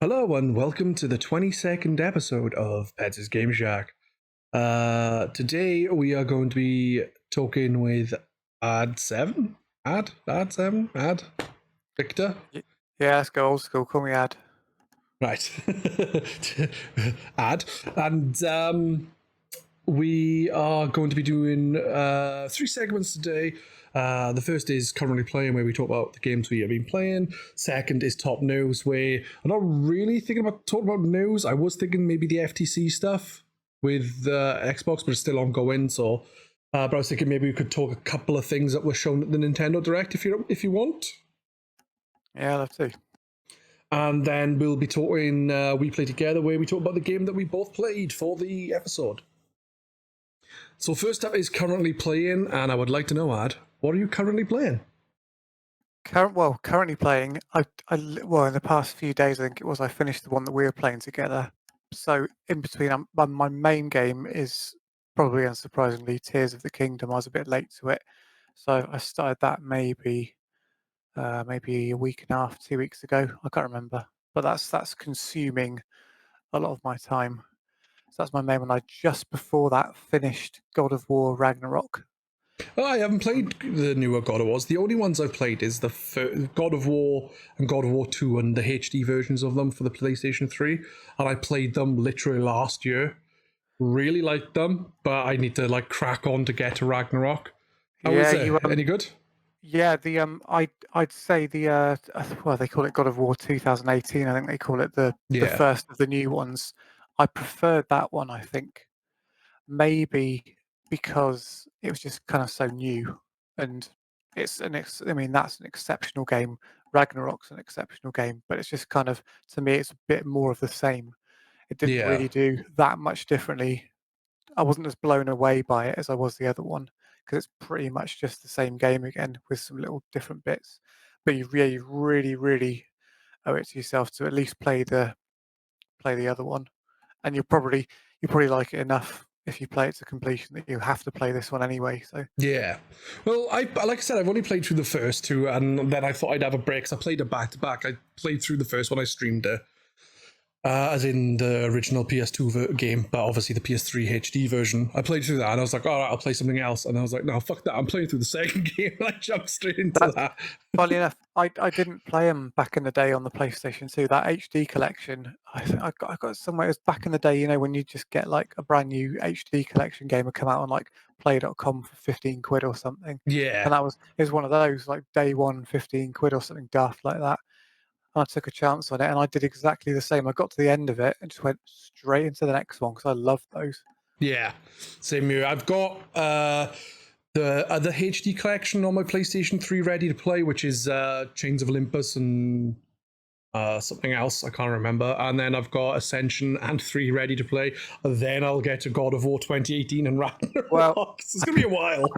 Hello and welcome to the 22nd episode of Pedz Game Shack. Today we are going to be talking with Ad7? Ad Victor? Yeah, let's go old school. Call me Ad. Right. Ad. And we are going to be doing 3 segments today. The first is currently playing, where we talk about the games we have been playing. Second is top news, where I'm not really thinking about talking about news. I was thinking maybe the FTC stuff with Xbox, but it's still ongoing. So, but I was thinking maybe we could talk a couple of things that were shown at the Nintendo Direct, if you want. Yeah, I'd love to. And then we'll be talking We Play Together, where we talk about the game that we both played for the episode. So first up is currently playing, and I would like to know, Ad, what are you currently playing? Currently playing. In the past few days, I think it was, I finished the one that we were playing together. So in between, my main game is probably unsurprisingly Tears of the Kingdom. I was a bit late to it, so I started that maybe a week and a half, 2 weeks ago. I can't remember, but that's consuming a lot of my time. So that's my main one. I just before that finished God of War Ragnarok. Oh, I haven't played the newer God of Wars. The only ones I've played is the God of War and God of War 2 and the HD versions of them for the PlayStation 3. And I played them literally last year. Really liked them, but I need to crack on to get to Ragnarok. How is it? Any good? Yeah, I'd say they call it God of War 2018. I think they call it the first of the new ones. I preferred that one, I think. Maybe because it was just kind of so new, and that's an exceptional game. Ragnarok's an exceptional game, but it's just kind of, to me, it's a bit more of the same. It didn't really do that much differently. I wasn't as blown away by it as I was the other one, because it's pretty much just the same game again with some little different bits. But you really, really owe it to yourself to at least play the other one, and you'll probably like it enough if you play it to completion that you have to play this one anyway. So yeah. Well, like I said, I've only played through the first two, and then I thought I'd have a break. So I played it back to back. I played through the first one. I streamed it. As in the original PS2 game, but obviously the PS3 HD version. I played through that and I was like, all right, I'll play something else. And I was like, no, fuck that. I'm playing through the second game. And I jumped straight into that. Funny enough, I didn't play them back in the day on the PlayStation 2. That HD collection, I got somewhere. It was back in the day, when you just get like a brand new HD collection game would come out on like play.com for 15 quid or something. Yeah. And it was one of those, like day one, 15 quid or something daft like that. I took a chance on it, and I did exactly the same. I got to the end of it and just went straight into the next one because I love those. Yeah, same here. I've got the HD collection on my PlayStation 3 ready to play, which is Chains of Olympus and something else I can't remember. And then I've got Ascension and 3 ready to play. And then I'll get to God of War 2018 and Ragnarok. Well, it's gonna be a while.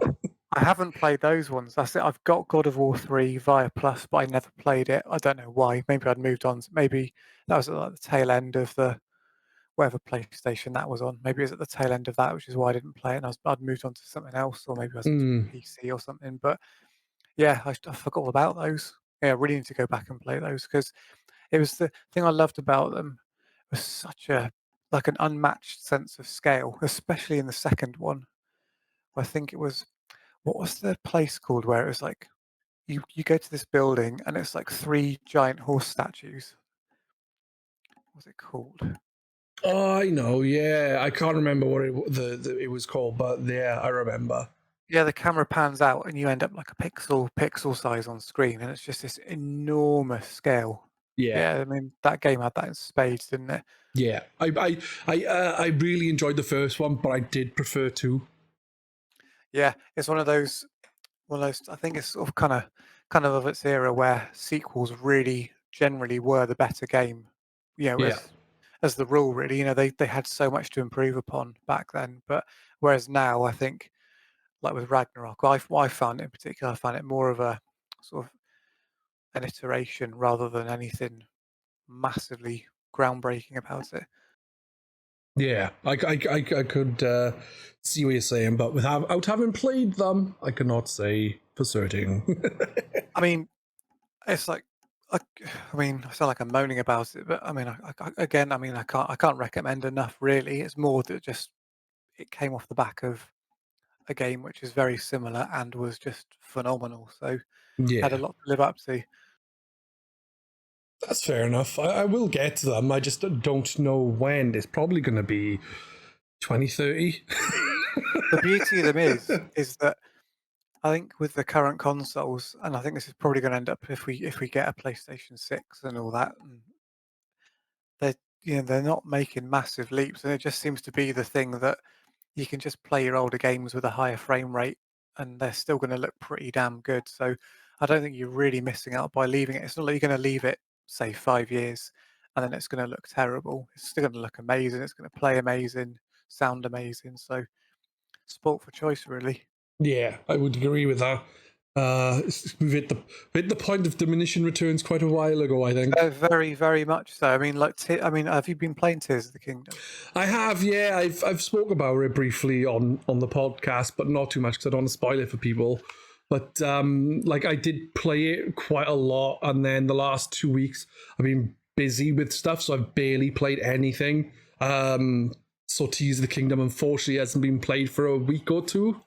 I haven't played those ones. That's it. I've got God of War 3 via Plus, but I never played it. I don't know why. Maybe I'd moved on. Maybe that was at like the tail end of the whatever PlayStation that was on. Maybe it was at the tail end of that, which is why I didn't play it. And I'd moved on to something else, or maybe I was on PC or something. But yeah, I forgot all about those. Yeah, I really need to go back and play those because it was the thing I loved about them. Was such an unmatched sense of scale, especially in the second one. I think it was, what was the place called where it was like you go to this building and it's like 3 giant horse statues. What was it called? Oh, I know. Yeah, I can't remember what it was called, but yeah, I remember. Yeah, the camera pans out and you end up like a pixel size on screen, and it's just this enormous scale. Yeah. I mean, that game had that in spades, didn't it? Yeah, I really enjoyed the first one, but I did prefer 2. Yeah, it's one of those. I think it's sort of kind of its era where sequels really generally were the better game. Yeah. As the rule, really. They had so much to improve upon back then, but whereas now, I think, like with Ragnarok, I found it in particular, I found it more of a sort of an iteration rather than anything massively groundbreaking about it. Yeah, I could see what you're saying, but without having played them, I cannot say for certain. I mean, it's like I mean, I sound like I'm moaning about it, but I mean, again, I mean, I can't recommend enough. Really, it's more that just it came off the back of a game which is very similar and was just phenomenal. So had a Yeah, lot to live up to. that's fair enough. I will get to them. I just don't know when. It's probably going to be 2030. The beauty of them is that I think with the current consoles, and I think this is probably going to end up if we get a PlayStation 6 and all that, and they're they're not making massive leaps, and it just seems to be the thing that you can just play your older games with a higher frame rate, and they're still going to look pretty damn good. So I don't think you're really missing out by leaving it. It's not like you're going to leave it, say, 5 years, and then it's going to look terrible. It's still going to look amazing. It's going to play amazing, sound amazing. So sport for choice, really. Yeah, I would agree with that. We've hit the point of diminishing returns quite a while ago, I think. Very, very much so. I mean, I mean, have you been playing Tears of the Kingdom? I have, yeah. I've spoke about it briefly on the podcast, but not too much because I don't want to spoil it for people. But like I did play it quite a lot, and then the last 2 weeks I've been busy with stuff, so I've barely played anything. So Tears of the Kingdom unfortunately hasn't been played for a week or two,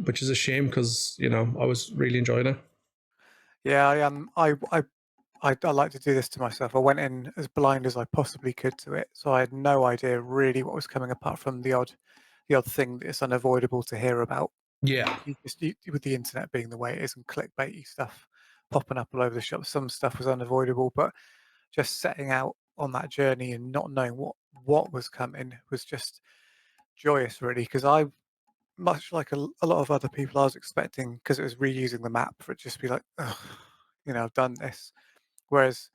which is a shame because I was really enjoying it. Yeah, I am. I like to do this to myself. I went in as blind as I possibly could to it, so I had no idea really what was coming apart from the odd thing that it's unavoidable to hear about. Yeah, With the internet being the way it is and clickbaity stuff popping up all over the shop, some stuff was unavoidable, but just setting out on that journey and not knowing what was coming was just joyous, really. Because I, much like a lot of other people, I was expecting because it was reusing the map for it just to be like, ugh, I've done this. Whereas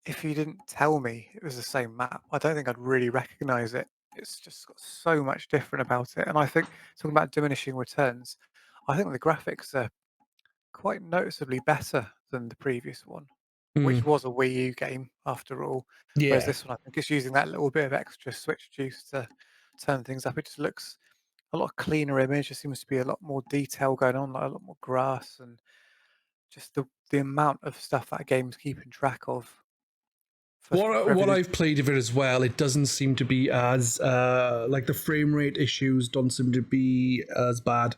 if you didn't tell me it was the same map, I don't think I'd really recognize it. It's just got so much different about it. And I think talking about diminishing returns, I think the graphics are quite noticeably better than the previous one, mm, which was a Wii U game after all. Whereas yeah. this one, I think it's using that little bit of extra switch juice to turn things up. It just looks a lot cleaner image. There seems to be a lot more detail going on, like a lot more grass and just the amount of stuff that game's keeping track of for What everything. I've played of it as well, it doesn't seem to be as like the frame rate issues don't seem to be as bad.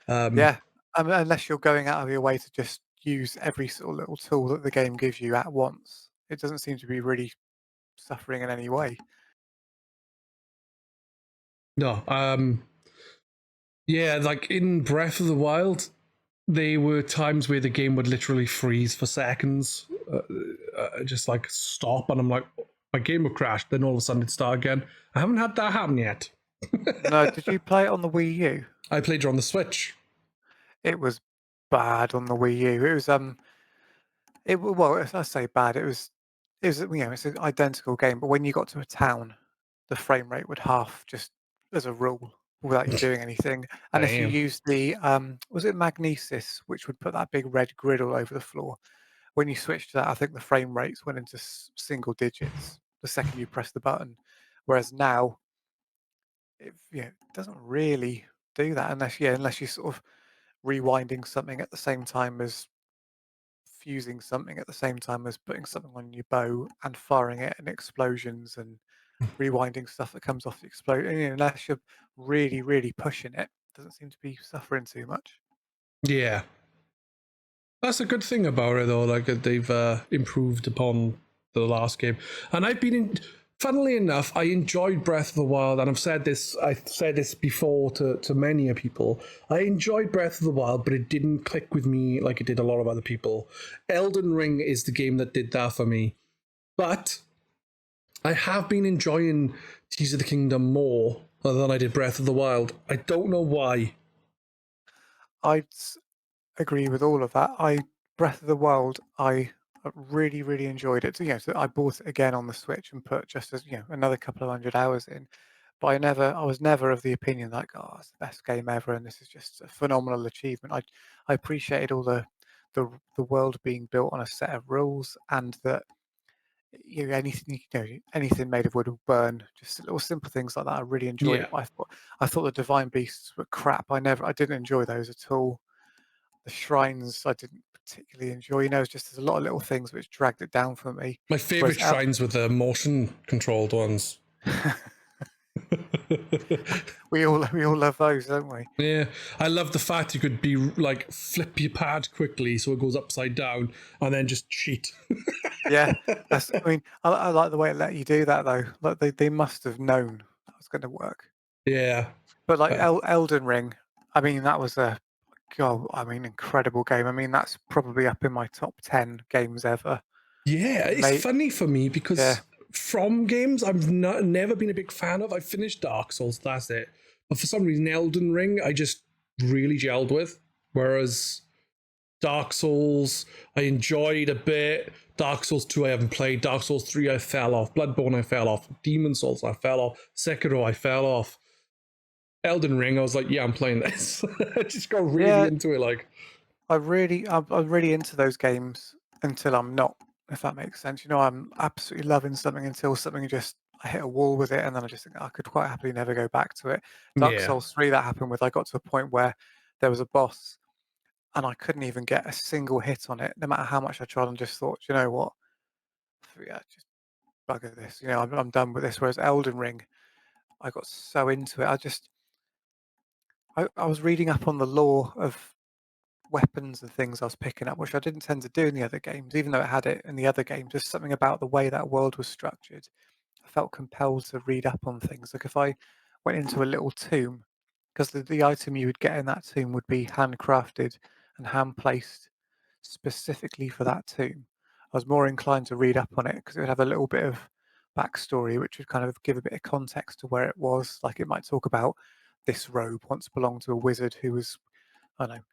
Um, Yeah, unless you're going out of your way to just use every sort of little tool that the game gives you at once, it doesn't seem to be really suffering in any way. no, yeah, like in Breath of the Wild, there were times where the game would literally freeze for seconds, just like stop, and I'm like, my game would crash. Then all of a sudden it start again. I haven't had that happen yet. No, did you play it on the Wii U? I played it on the Switch. It was bad on the Wii U. It was well, I say bad. It was it's an identical game, but when you got to a town, the frame rate would half just as a rule without you doing anything. And if you Damn. used the was it magnesis, which would put that big red grid all over the floor. When you switched to that, I think the frame rates went into single digits the second you press the button. Whereas now, it doesn't really do that unless you sort of rewinding something at the same time as fusing something at the same time as putting something on your bow and firing it and explosions and rewinding stuff that comes off the explosion. Unless you're really, really pushing it, doesn't seem to be suffering too much. Yeah. That's a good thing about it, though. Like they've improved upon the last game, and I've been in. Funnily enough, I enjoyed Breath of the Wild, and I've said this before to many people. I enjoyed Breath of the Wild, but it didn't click with me like it did a lot of other people. Elden Ring is the game that did that for me. But I have been enjoying Tears of the Kingdom more than I did Breath of the Wild. I don't know why. I'd agree with all of that. Breath of the Wild, I really, really enjoyed it. So I bought it again on the Switch and put just as another couple of 100 hours in. But I was never of the opinion like, oh, it's the best game ever, and this is just a phenomenal achievement. I appreciated all the world being built on a set of rules, and that anything made of wood will burn. Just little simple things like that. I really enjoyed Yeah. it. But I thought the divine beasts were crap. I didn't enjoy those at all. The shrines I didn't particularly enjoy. You know, it's just there's a lot of little things which dragged it down for me. My Whereas favorite shrines were the motion controlled ones. we all love those, don't we? Yeah, I love the fact you could be like flip your pad quickly so it goes upside down and then just cheat. Yeah, that's. I mean, I like the way it let you do that though. Like they must have known that was going to work. Yeah. But like Uh, Elden Ring, I mean, that was a God. I mean, incredible game. I mean, that's probably up in my top 10 games ever. yeah, it's Mate, funny for me yeah, because from games I've never been a big fan of. I finished Dark Souls, that's it. But for some reason, Elden Ring, I just really gelled with. Whereas Dark Souls, I enjoyed a bit. Dark Souls 2, I haven't played. Dark Souls 3, I fell off. Bloodborne, I fell off. Demon Souls, I fell off. Sekiro, I fell off. Elden Ring, I was like, yeah, I'm playing this. I just got really yeah. into it. Like, I'm really into those games until I'm not, if that makes sense. You know, I'm absolutely loving something until something just I hit a wall with it, and then I just think I could quite happily never go back to it. Dark yeah. Souls 3, that happened with. I got to a point where there was a boss, and I couldn't even get a single hit on it, no matter how much I tried. And just thought, you know what? Yeah, just bugger this. You know, I'm done with this. Whereas Elden Ring, I got so into it. I was reading up on the lore of weapons and things I was picking up, which I didn't tend to do in the other games, even though it had it in the other games. Just something about the way that world was structured. I felt compelled to read up on things. Like if I went into a little tomb, because the item you would get in that tomb would be handcrafted and hand placed specifically for that tomb. I was more inclined to read up on it because it would have a little bit of backstory, which would kind of give a bit of context to where it was. Like it might talk about this robe once belonged to a wizard who was, I don't know,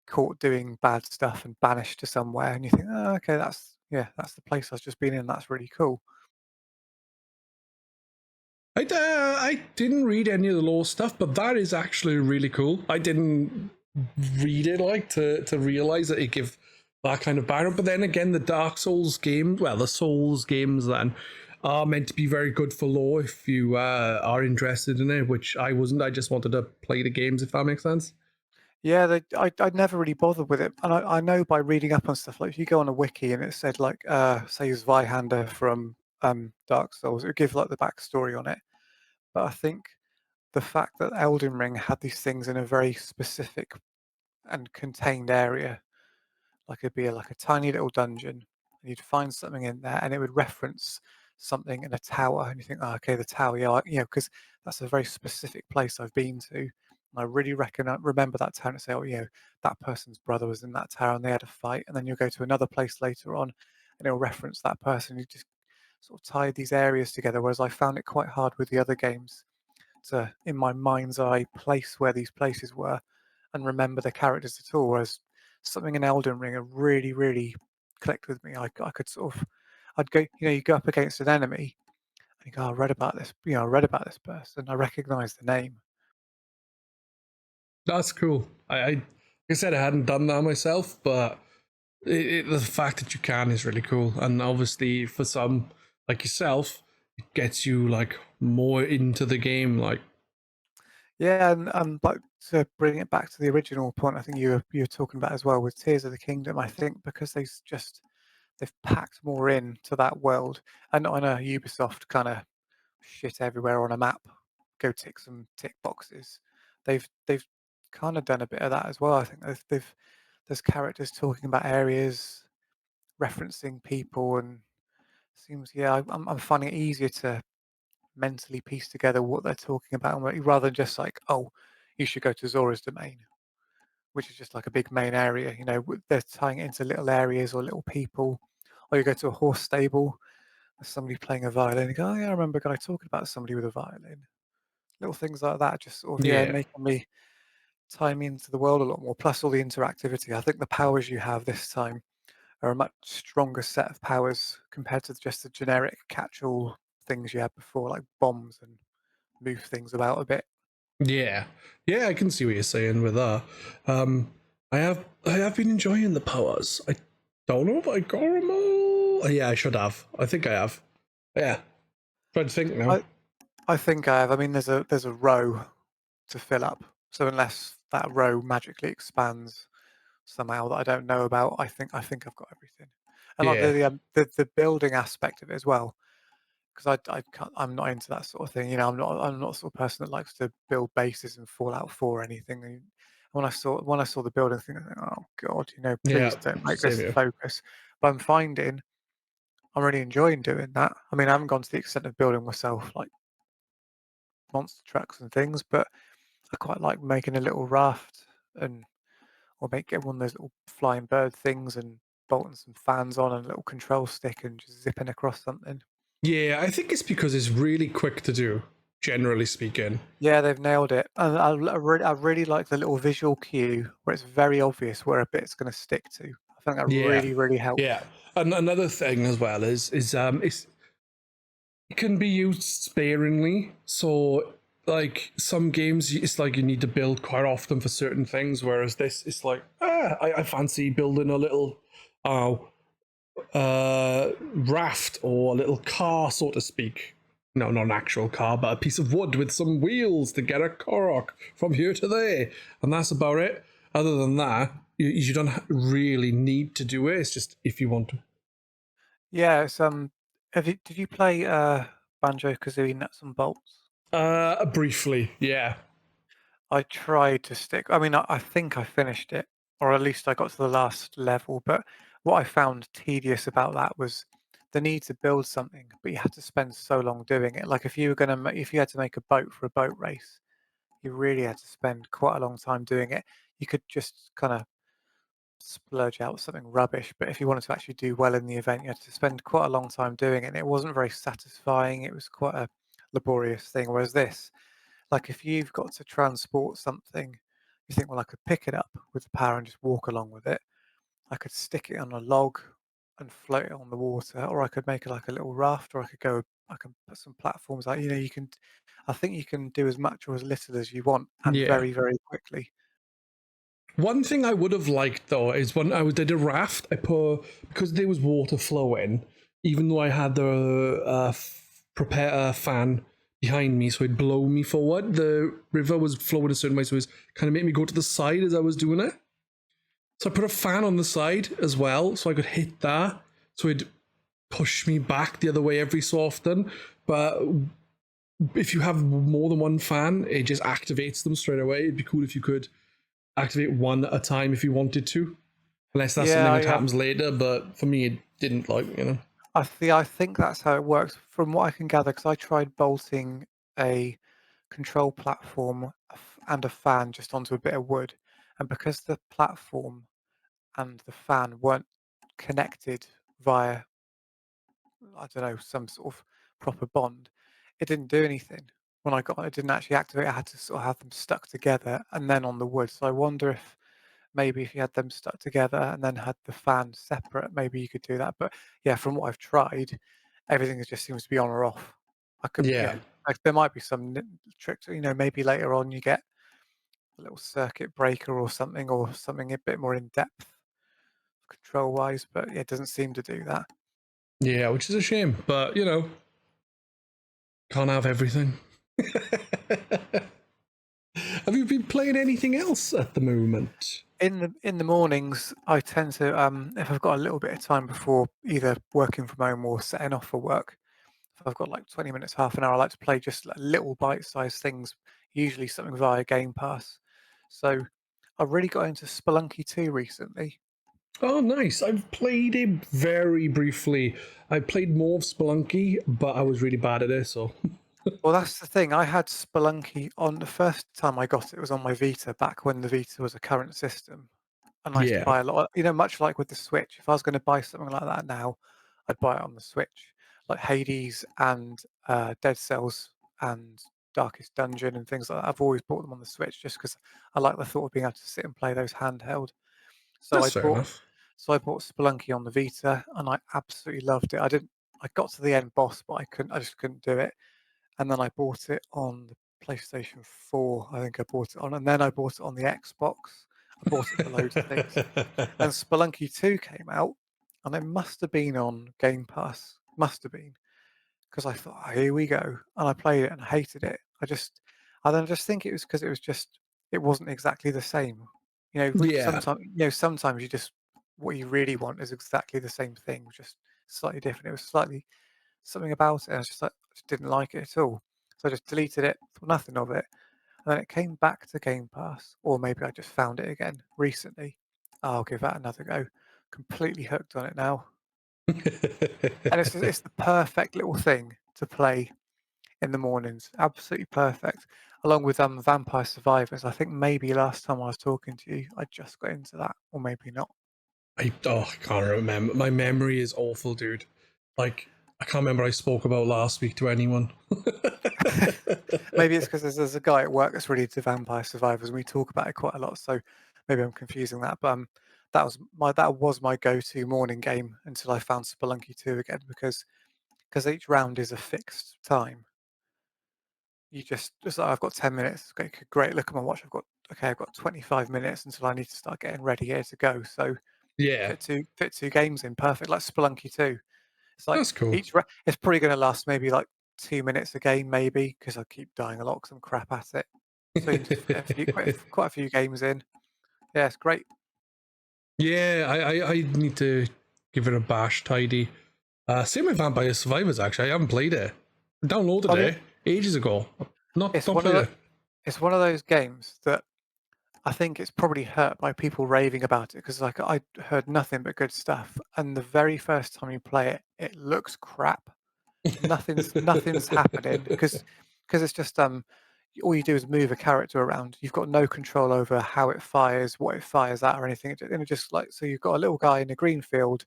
caught doing bad stuff and banished to somewhere, and you think, oh, okay, that's the place I've just been in. That's really cool. I didn't read any of the lore stuff, but that is actually really cool. I didn't read it like to realize that it give that kind of background. But then again, the Dark Souls game, well, the Souls games then are meant to be very good for lore if you are interested in it, which I wasn't. I just wanted to play the games, if that makes sense. Yeah, I'd never really bothered with it, and I know by reading up on stuff. Like if you go on a wiki and it said like, say, Zweihander from Dark Souls, it would give like the backstory on it. But I think the fact that Elden Ring had these things in a very specific and contained area, like it'd be like a tiny little dungeon, and you'd find something in there, and it would reference something in a tower, and you think, oh, okay, the tower, yeah, because that's a very specific place I've been to. And I really remember that town and say, oh, that person's brother was in that tower and they had a fight, and then you'll go to another place later on, and it'll reference that person. You just sort of tie these areas together. Whereas I found it quite hard with the other games to, in my mind's eye, place where these places were and remember the characters at all. Whereas something in Elden Ring really, really clicked with me. I could sort of, I'd go, you go up against an enemy and you go, I read about this, I read about this person. I recognize the name. That's cool. Like I said, I hadn't done that myself, but the fact that you can is really cool. And obviously, for some like yourself, it gets you like more into the game. Like, Yeah, and like to bring it back to the original point, I think you were talking about as well with Tears of the Kingdom. I think because they've packed more in to that world, and not in a Ubisoft kind of shit everywhere on a map, go tick some tick boxes. They've kind of done a bit of that as well. I think there's characters talking about areas, referencing people, and seems I'm finding it easier to mentally piece together what they're talking about, rather than just like, oh, you should go to Zora's Domain, which is just like a big main area. They're tying it into little areas or little people, or you go to a horse stable. There's somebody playing a violin. You go, oh yeah, I remember a guy talking about somebody with a violin. Little things like that, just sort of yeah, making me tie me into the world a lot more. Plus all the interactivity. I think the powers you have this time are a much stronger set of powers compared to just the generic catch-all things you had before, like bombs and move things about a bit. yeah, yeah. I can see what you're saying with that. Um, I have been enjoying the powers. I don't know if I got them all. Yeah, I should have. I think I have. Yeah, trying to think now. I I think I have. I mean, there's a row to fill up, so unless that row magically expands, somehow that I don't know about. I think I've got everything, and like Yeah. the building aspect of it as well. Because I can't, I'm not into that sort of thing. I'm not the sort of person that likes to build bases and Fallout 4 or anything. And when I saw the building thing, I think, oh god, Yeah. please don't make Same this the here. focus. But I'm finding I'm really enjoying doing that. I mean, I haven't gone to the extent of building myself like monster trucks and things, but I quite like making a little raft and or get one of those little flying bird things and bolting some fans on and a little control stick and just zipping across something. Yeah, I think it's because it's really quick to do, generally speaking. Yeah, they've nailed it. And I really like the little visual cue where it's very obvious where a bit's going to stick to. I think that Yeah. really, really helps. Yeah. And another thing as well it can be used sparingly. So like some games it's like you need to build quite often for certain things, whereas this it's like, I fancy building a little uh raft or a little car, so to speak. No, not an actual car, but a piece of wood with some wheels to get a Korok from here to there. And that's about it. Other than that, you don't really need to do it. It's just if you want to. Yeah, did you play Banjo Kazooie Nuts and Bolts? Briefly, yeah. I tried to stick. I mean, I think I finished it, or at least I got to the last level. But what I found tedious about that was the need to build something, but you had to spend so long doing it. Like if you had to make a boat for a boat race, you really had to spend quite a long time doing it. You could just kind of splurge out something rubbish, but if you wanted to actually do well in the event, you had to spend quite a long time doing it. And it wasn't very satisfying. It was quite a laborious thing. Whereas this, like if you've got to transport something, you think, well, I could pick it up with the power and just walk along with it. I could stick it on a log and float it on the water, or I could make it like a little raft, or I can put some platforms out. I think you can do as much or as little as you want and Yeah. very, very quickly. One thing I would have liked though is when did a raft, I put because there was water flowing, even though I had the prepare fan behind me, so it'd blow me forward. The river was flowing a certain way, so it was kind of made me go to the side as I was doing it. So I put a fan on the side as well, so I could hit that, so it'd push me back the other way every so often. But if you have more than one fan, it just activates them straight away. It'd be cool if you could activate one at a time if you wanted to, unless that's Yeah, something that happens later. But for me, it didn't. I think that's how it works from what I can gather, because I tried bolting a control platform and a fan just onto a bit of wood, and because the platform and the fan weren't connected via, I don't know, some sort of proper bond, it didn't do anything. When I got it, it didn't actually activate. I had to sort of have them stuck together and then on the wood. So I wonder if maybe if you had them stuck together and then had the fan separate, maybe you could do that. But yeah, from what I've tried, everything just seems to be on or off. I could, Yeah, yeah, like there might be some tricks. Maybe later on you get a little circuit breaker or something a bit more in depth control wise. But yeah, it doesn't seem to do that. yeah, which is a shame. But can't have everything. Have you been playing anything else at the moment? In the mornings, I tend to if I've got a little bit of time before either working from home or setting off for work, if I've got like 20 minutes, half an hour, I like to play just like little bite-sized things, usually something via Game Pass. So I've really got into Spelunky 2 recently. Oh, nice. I've played it very briefly. I played more of Spelunky, but I was really bad at it. So Well, that's the thing. I had Spelunky on the first time I got it was on my Vita, back when the Vita was a current system. And I used to yeah, buy a lot, much like with the Switch. If I was going to buy something like that now, I'd buy it on the Switch, like Hades and Dead Cells and Darkest Dungeon and things like that. I've always bought them on the Switch just because I like the thought of being able to sit and play those handheld. So that's I fair bought, enough. so I bought Spelunky on the Vita, and I absolutely loved it. I didn't. I got to the end boss, but I couldn't. I just couldn't do it. And then I bought it on the PlayStation 4. I think I bought it on, and then I bought it on the Xbox. I bought it for loads of things. And Spelunky 2 came out, and it must have been on Game Pass. Must have been, because I thought, "Oh, here we go." And I played it and hated it. I then just think it was because it wasn't exactly the same. Yeah. Sometimes you just what you really want is exactly the same thing, just slightly different. It was slightly something about it. I was just like, I just didn't like it at all. So I just deleted it, thought nothing of it. And then it came back to Game Pass, or maybe I just found it again recently. I'll give that another go. Completely hooked on it now. And it's the perfect little thing to play in the mornings. Absolutely perfect. Along with Vampire Survivors. I think maybe last time I was talking to you, I just got into that, or maybe not. I can't remember. My memory is awful, dude. Like, I can't remember I spoke about last week to anyone. Maybe it's because there's a guy at work that's really into Vampire Survivors, and we talk about it quite a lot. So maybe I'm confusing that. But that was my go-to morning game until I found Spelunky 2 again, because each round is a fixed time. You just like, I've got 10 minutes. Okay, great. Look at my watch. I've got 25 minutes until I need to start getting ready here to go. So Yeah, fit two games in perfect, like Spelunky 2. It's like that's cool. it's probably going to last maybe like 2 minutes a game, maybe, because I keep dying a lot because I'm crap at it. So you can just fit quite a few games in. Yeah, it's great. Yeah, I need to give it a bash tidy. Same with Vampire Survivors, actually. I haven't played it. I downloaded I mean, it ages ago. Not it's not one of played the it. it's one of those games that I think it's probably hurt by people raving about it, because like I heard nothing but good stuff, and the very first time you play it, it looks crap. Nothing's happening because it's just all you do is move a character around. You've got no control over how it fires, what it fires at, or anything. And it just like, so you've got a little guy in a green field,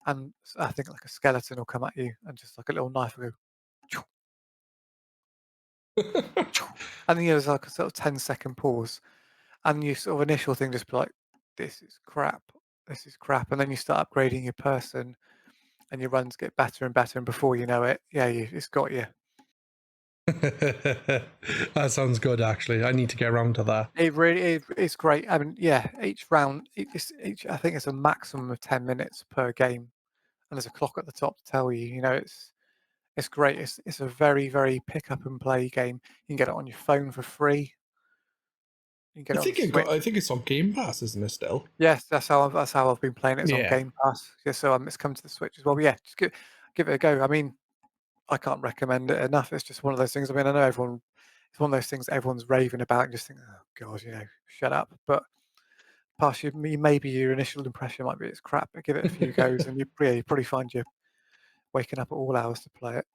and I think like a skeleton will come at you, and just like a little knife will go, "Choo, choo," and then there's like a sort of 10-second pause, and your sort of initial thing just be like, this is crap, this is crap, and then you start upgrading your person, and your runs get better and better, and before you know it, yeah, it's got you. That sounds good, actually. I need to get around to that. It's great. I mean, yeah, each round, I think it's a maximum of 10 minutes per game, and there's a clock at the top to tell you. It's great. It's a very, very pick up and play game. You can get it on your phone for free. You can get it on the Switch. I think it's on Game Pass, isn't it? Still. Yes, that's how I've been playing it. It's on Yeah. Game Pass. Yeah, so it's come to the Switch as well. But yeah, just give it a go. I mean, I can't recommend it enough. It's just one of those things. I mean, I know everyone. It's one of those things that everyone's raving about, and just think, oh god, shut up. But maybe your initial impression might be it's crap, but give it a few goes, and you probably find you waking up at all hours to play it.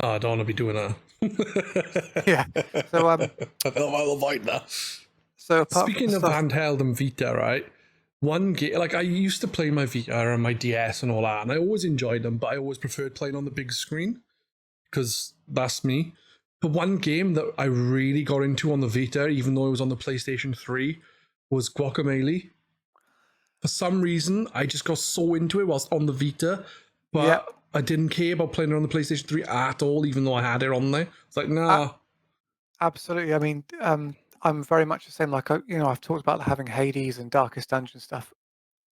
Oh, I don't want to be doing that. Yeah. So I'll avoid that. apart from the Speaking of stuff, handheld and Vita, right? One game, like I used to play my Vita and my DS and all that, and I always enjoyed them, but I always preferred playing on the big screen because that's me. But one game that I really got into on the Vita, even though it was on the PlayStation 3, was Guacamelee. For some reason, I just got so into it whilst on the Vita, yeah, but I didn't care about playing it on the PlayStation 3 at all, even though I had it on there. It's like, nah. absolutely. I mean, I'm very much the same. Like I've talked about having Hades and Darkest Dungeon stuff.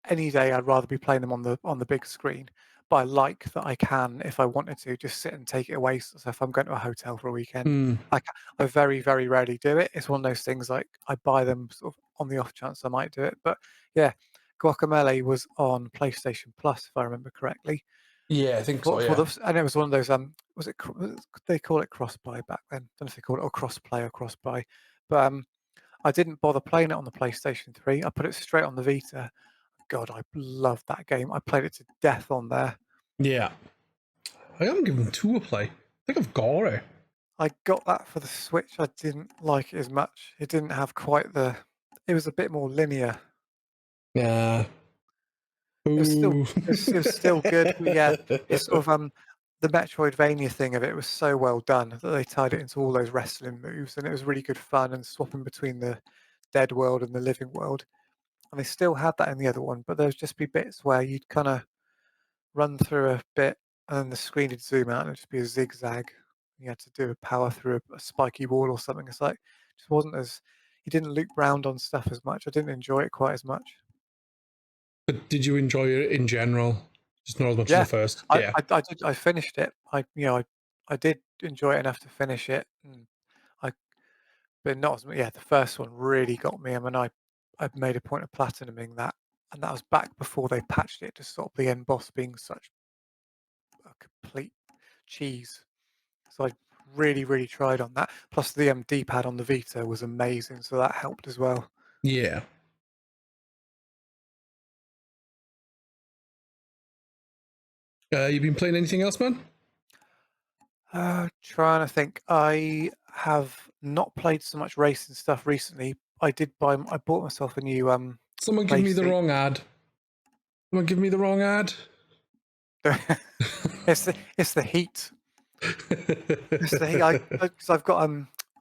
Any day I'd rather be playing them on the big screen. But I like that I can, if I wanted to, just sit and take it away. So if I'm going to a hotel for a weekend, Hmm. I very, very rarely do it. It's one of those things like I buy them sort of on the off chance I might do it. But yeah, Guacamelee was on PlayStation Plus, if I remember correctly. Yeah, I think so, yeah. And it was one of those they call it cross buy back then. I don't know if they call it or cross play or cross buy, but I didn't bother playing it on the PlayStation 3. I put it straight on the Vita. God, I loved that game. I played it to death on there. Yeah. I haven't given two a play. I think I've got it. I got that for the Switch. I didn't like it as much. It didn't have quite the. It was a bit more linear. Yeah. It was still Ooh. it was still good, but yeah, it's sort of the Metroidvania thing of it was so well done that they tied it into all those wrestling moves, and it was really good fun and swapping between the dead world and the living world. And they still had that in the other one, but there would just be bits where you'd kind of run through a bit, and then the screen would zoom out and it'd just be a zigzag. You had to do a power through a spiky wall or something. It's like just wasn't as you didn't loop round on stuff as much. I didn't enjoy it quite as much. But did you enjoy it in general? Just not as much as the Yeah, first. I Yeah. I I did I finished it. I did enjoy it enough to finish it, and I but not as much. Yeah, the first one really got me. I mean, I've made a point of platinuming that, and that was back before they patched it to stop the end boss being such a complete cheese. So I really tried on that. Plus the D-pad on the Vita was amazing, so that helped as well. Yeah. You been playing anything else, man? Trying to think. I have not played so much racing stuff recently. I bought myself a new Someone give play me the seat. wrong ad. Someone give me the wrong ad. It's the heat. It's the heat. Because I've got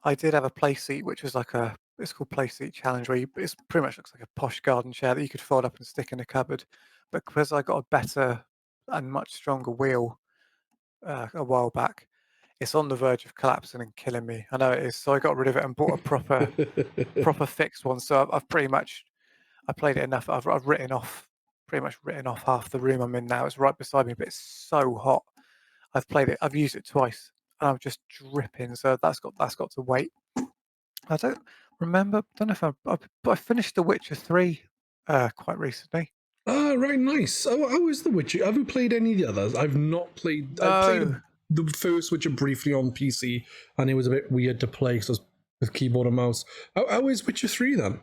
I did have a play seat which was like it's called Play Seat Challenge, where it's pretty much looks like a posh garden chair that you could fold up and stick in a cupboard. But because I got a better and much stronger wheel a while back, it's on the verge of collapsing and killing me. I know it is. So I got rid of it and bought a proper fixed one. So I've pretty much I played it enough. I've pretty much written off half the room I'm in now. It's right beside me, but it's so hot. I've played it. I've used it twice, and I'm just dripping. So that's got to wait. I don't remember. Don't know if I finished The Witcher 3 quite recently. Ah, right, nice. How is The Witcher? Have you played any of the others? I've not played. No. I played the first Witcher briefly on PC, and it was a bit weird to play because with keyboard and mouse. How is Witcher 3 then?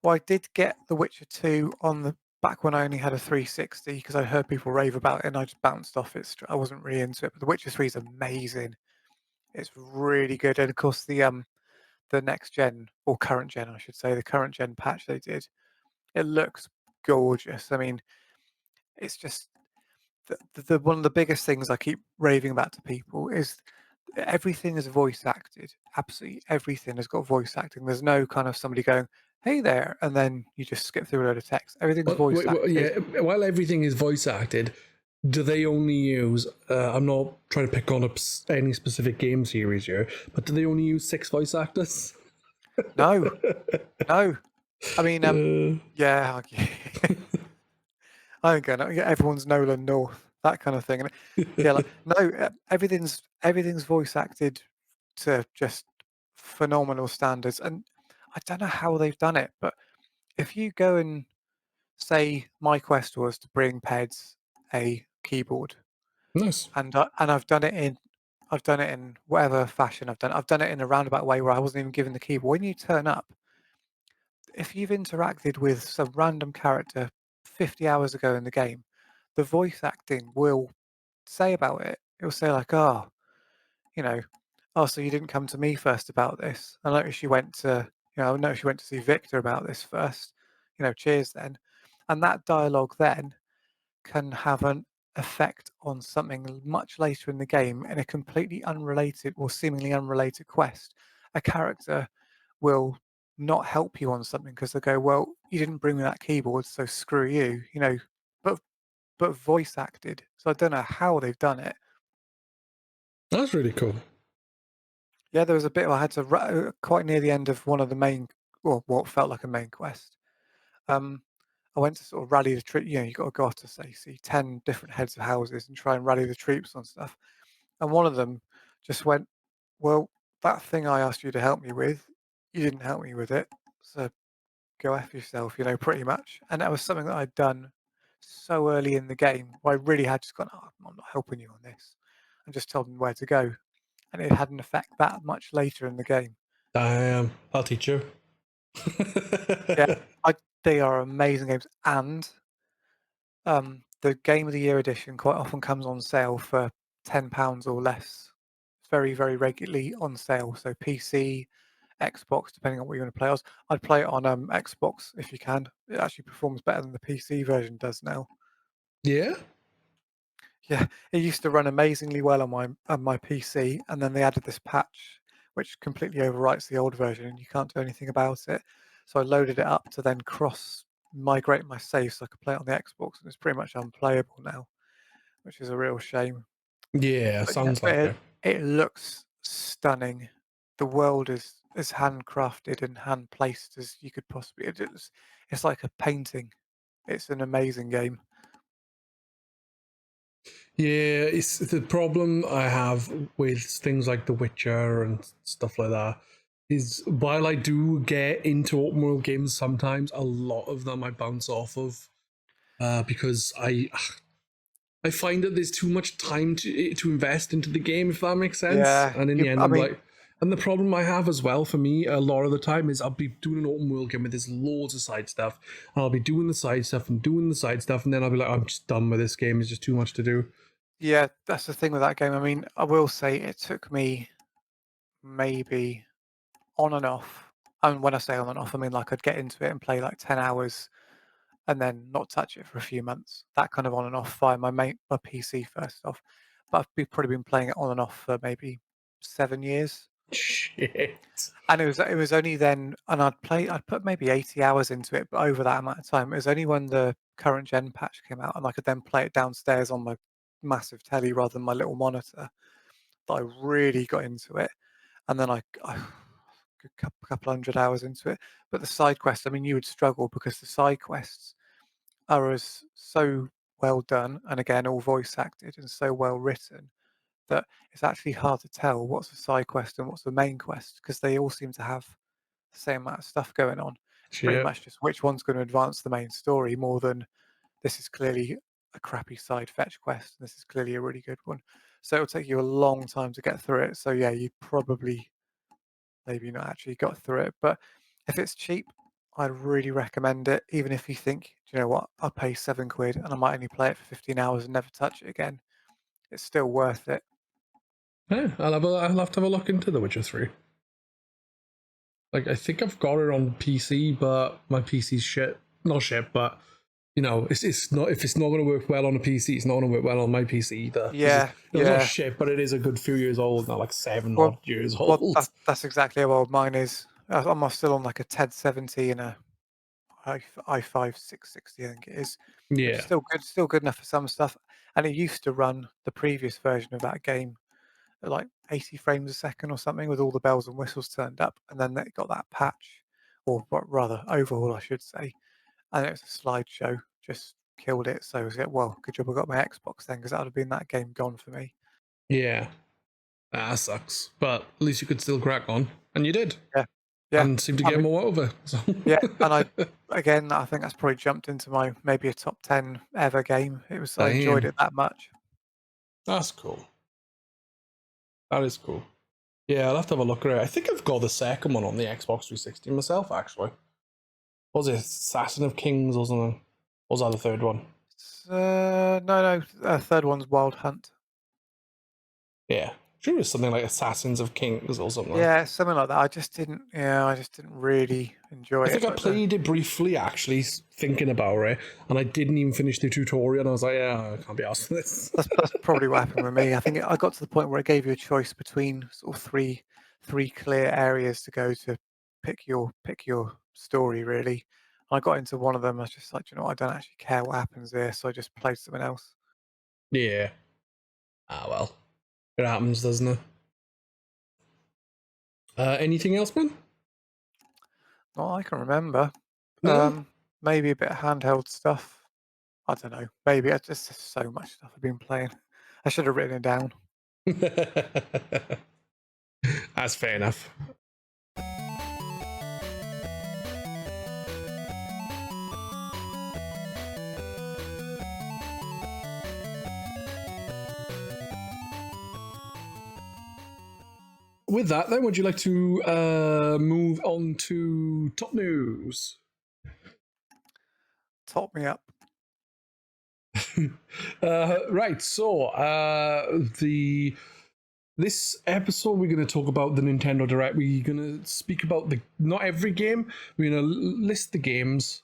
Well, I did get The Witcher 2 on the back when I only had a 360 because I heard people rave about it and I just bounced off it. I wasn't really into it, but The Witcher 3 is amazing. It's really good, and of course the next gen or current gen, I should say, the current gen patch they did, it looks gorgeous. I mean, it's just the one of the biggest things I keep raving about to people is everything is voice acted. Absolutely everything has got voice acting. There's no kind of somebody going, "Hey there," and then you just skip through a load of text. Everything's voice acted. Yeah, while everything is voice acted, do they only use? I'm not trying to pick on any specific game series here, but do they only use 6 voice actors? No, no. I mean, yeah, I think I know. Yeah, everyone's Nolan North, that kind of thing. And yeah, like no, everything's voice acted to just phenomenal standards. And I don't know how they've done it, but if you go and say my quest was to bring Pedz a keyboard, Nice. and I've done it in whatever fashion I've done it in a roundabout way where I wasn't even given the keyboard. When you turn up, if you've interacted with some random character 50 hours ago in the game, the voice acting will say about it. It will say like, "Oh, you know, oh, so you didn't come to me first about this. I noticed you went to, I noticed you went to see Victor about this first. Cheers then." And that dialogue then can have an effect on something much later in the game in a completely unrelated or seemingly unrelated quest. A character will not help you on something because they go, "Well, you didn't bring me that keyboard, so screw you," but voice acted. So I don't know how they've done it. That's really cool. Yeah, there was a bit where I had to quite near the end of one of the main, or what felt like a main quest. I went to sort of rally the troop. You got to go off to say see 10 different heads of houses and try and rally the troops on stuff. And one of them just went, "Well, that thing I asked you to help me with, you didn't help me with it. So go F yourself," pretty much. And that was something that I'd done so early in the game where I really had just gone, "Oh, I'm not helping you on this," and just told them where to go. And it had an effect that much later in the game. Damn, I'll teach you. Yeah, they are amazing games. And the Game of the Year edition quite often comes on sale for £10 or less, very, very regularly on sale. So PC, Xbox, depending on what you want to play. I'd play it on Xbox if you can. It actually performs better than the PC version does now. Yeah. Yeah, it used to run amazingly well on my PC, and then they added this patch which completely overwrites the old version, and you can't do anything about it. So I loaded it up to then cross migrate my save so I could play it on the Xbox, and it's pretty much unplayable now, which is a real shame. Yeah, But yeah, sounds like it. it looks stunning. The world is as handcrafted and hand placed as you could possibly. It's like a painting. It's an amazing game. Yeah, it's the problem I have with things like The Witcher and stuff like that is while I do get into open world games sometimes, a lot of them I bounce off of because I find that there's too much time to invest into the game, if that makes sense. Yeah, And in the end, I I'm mean, like, and the problem I have as well for me a lot of the time is I'll be doing an open world game with there's loads of side stuff, and I'll be doing the side stuff and doing the side stuff, and then I'll be like, I'm just done with this game. It's just too much to do. yeah, that's the thing with that game. I mean, I will say it took me maybe on and off. And when I say on and off, I mean like I'd get into it and play like 10 hours and then not touch it for a few months. That kind of on and off via my PC first off. But probably been playing it on and off for maybe 7 years. Shit. And it was only then, and I'd put maybe 80 hours into it, but over that amount of time, it was only when the current gen patch came out and I could then play it downstairs on my massive telly rather than my little monitor that I really got into it. And then I a couple hundred hours into it. But the side quests, I mean, you would struggle because the side quests are so well done, and again, all voice acted and so well written that it's actually hard to tell what's a side quest and what's the main quest because they all seem to have the same amount of stuff going on. It's pretty Shit. much just which one's going to advance the main story more than this is clearly a crappy side fetch quest and this is clearly a really good one. So it'll take you a long time to get through it. So yeah, you probably maybe not actually got through it. But if it's cheap, I'd really recommend it. Even if you think, do you know what, I'll pay £7 and I might only play it for 15 hours and never touch it again. It's still worth it. Yeah, I'll have to have a look into The Witcher 3. Like, I think I've got it on PC, but my PC's shit. Not shit, but you know, it's not, if it's not going to work well on a PC, it's not going to work well on my PC either. Yeah, It's not yeah. shit, but it is a good few years old now, like 7 Well, odd years old. that's exactly how old mine is. I'm still on like a TED 70 and a i5 660, I think it is, which is Yeah, still good enough for some stuff. And it used to run the previous version of that game at like 80 frames a second or something with all the bells and whistles turned up. And then they got that patch, or rather overhaul, I should say. And it was a slideshow, just killed it. So I was like, well, good job I got my Xbox then, because that would have been that game gone for me. yeah. That sucks. But at least you could still crack on. And you did. Yeah. Yeah. And seemed to I get mean, more over. So. yeah. And I think that's probably jumped into my maybe a top 10 ever game. I enjoyed it that much. That's cool. That is cool. Yeah, I'll have to have a look at it. I think I've got the second one on the Xbox 360 myself, actually. What was it Assassin of Kings or something? What was that the third one? No. Third one's Wild Hunt. Yeah. Sure, it's something like Assassins of Kings or something. Yeah, something like that. I just didn't really enjoy it. I think I played it briefly, actually, thinking about it, and I didn't even finish the tutorial, and I was like, yeah, I can't be asked for this. That's probably what happened with me. I think I got to the point where it gave you a choice between sort of three clear areas to go to pick your story, really. I got into one of them. I was just like, you know, I don't actually care what happens there, so I just played something else. Yeah. Ah, well. It happens, doesn't it? Anything else, man? Not I can remember. No? Maybe a bit of handheld stuff. I don't know. Maybe it's just so much stuff I've been playing. I should have written it down. That's fair enough. With that, then, would you like to move on to top news? Top me up. Right, so this episode we're going to talk about the Nintendo Direct. We're going to speak about not every game. We're going to list the games,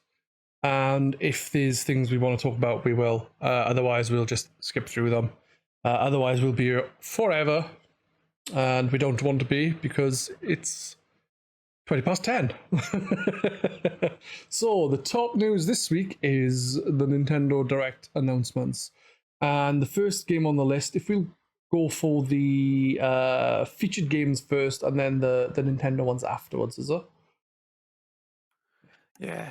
and if there's things we want to talk about, we will. Otherwise, we'll just skip through them. Otherwise, we'll be here forever, and we don't want to be because it's 20 past 10. So, the top news this week is the Nintendo Direct announcements. And the first game on the list, if we'll go for the featured games first and then the Nintendo ones afterwards, is it? Yeah.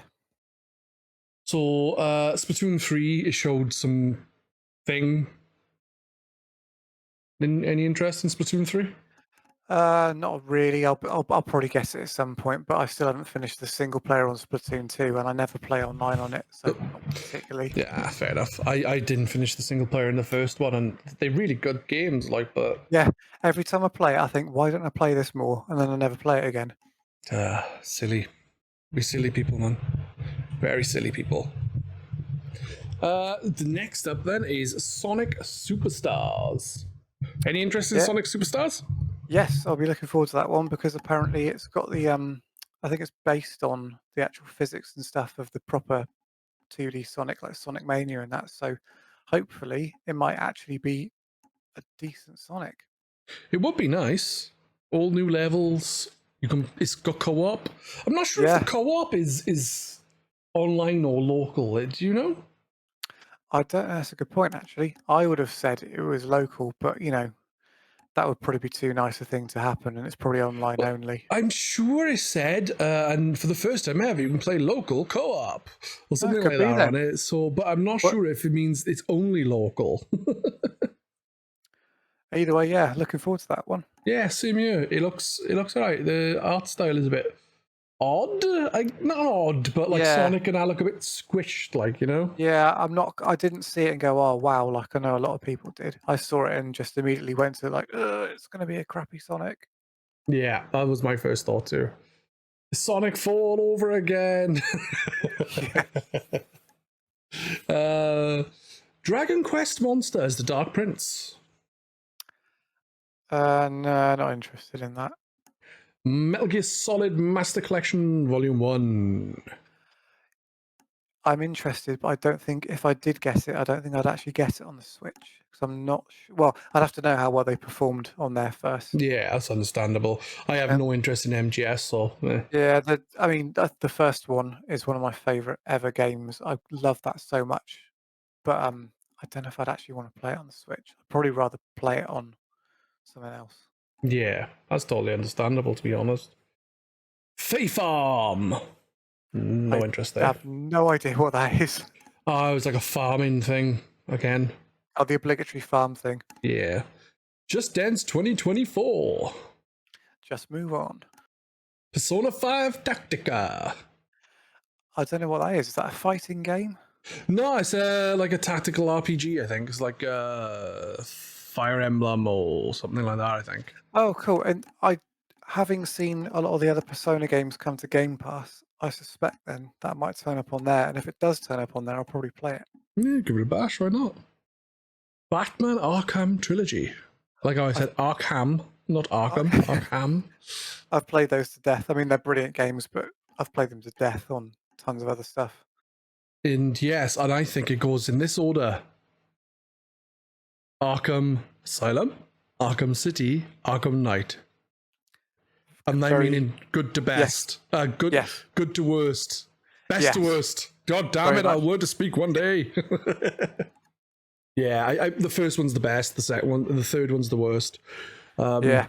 So, Splatoon 3, it showed some thing. Any interest in Splatoon 3? Not really. I'll probably get it at some point, but I still haven't finished the single player on Splatoon 2, and I never play online on it, so not particularly. Yeah, fair enough. I didn't finish the single player in the first one, and they're really good games, like, but Yeah, every time I play it, I think, why don't I play this more? And then I never play it again. silly. We silly people, man. Very silly people. The next up then is Sonic Superstars. Any interest in Yeah. Sonic Superstars? Yes, I'll be looking forward to that one because apparently it's got the I think it's based on the actual physics and stuff of the proper 2D Sonic, like Sonic Mania and that. So hopefully it might actually be a decent Sonic. It would be nice. All new levels. You can. It's got co-op. I'm not sure if Yeah. the co-op is online or local. Do you know? I don't know. That's a good point, actually. I would have said it was local, but that would probably be too nice a thing to happen, and it's probably online only. I'm sure it said, and for the first time ever, you can play local co-op or something could like be that then. on it. So, but I'm not But sure if it means it's only local. either way, yeah, looking forward to that one. Yeah, same here. It looks alright. The art style is a bit odd. Not odd, but like Yeah. Sonic and I look a bit squished, like, you know. Yeah, I didn't see it and go, oh wow, like I know a lot of people did. I saw it and just immediately went to like, it's gonna be a crappy Sonic. Yeah, that was my first thought too. Sonic 4 all over again. Yeah. Dragon Quest Monsters: The Dark Prince. No, not interested in that. Metal Gear Solid Master Collection Volume 1. I'm interested, but I don't think if I did get it, I don't think I'd actually get it on the Switch because I'm not sure. Well, I'd have to know how well they performed on there first. Yeah, that's understandable. I have Um, no interest in MGS, so yeah, the first one is one of my favorite ever games. I love that so much, but I don't know if I'd actually want to play it on the Switch. I'd probably rather play it on something else. yeah, that's totally understandable, to be honest. Fae Farm. No I interest there. have no idea what that is. Oh, it was like a farming thing again. Oh, the obligatory farm thing. Yeah. Just Dance 2024. Just move on. Persona 5 Tactica. I don't know what that is. Is that a fighting game? No, it's like a tactical RPG, I think. It's like Fire Emblem or something like that, I think. Oh, cool. And having seen a lot of the other Persona games come to Game Pass, I suspect then that might turn up on there. And if it does turn up on there, I'll probably play it. Yeah, give it a bash, why not? Batman Arkham Trilogy. Like how I said Arkham, not Arkham, Arkham. I've played those to death. I mean, they're brilliant games, but I've played them to death on tons of other stuff. And yes, and I think it goes in this order: Arkham Asylum, Arkham City, Arkham Knight. And I mean in good to best. Good Yes. good to worst. Best to Yes. worst. God damn Very it, I'll much. learn to speak one day. Yeah, the first one's the best, the second one, the third one's the worst. Yeah.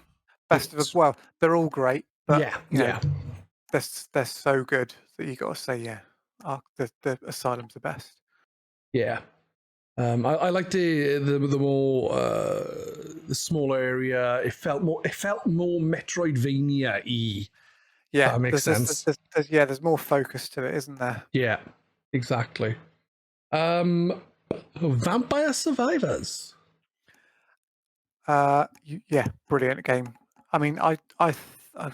Best of well, they're all great, but yeah. they're so good that you got to say, yeah, the Asylum's the best. Yeah. I like the more the smaller area. It felt more Metroidvania-y. Yeah, That makes sense. There's more focus to it, isn't there? Yeah, exactly. Vampire Survivors. Yeah, brilliant game. I mean, I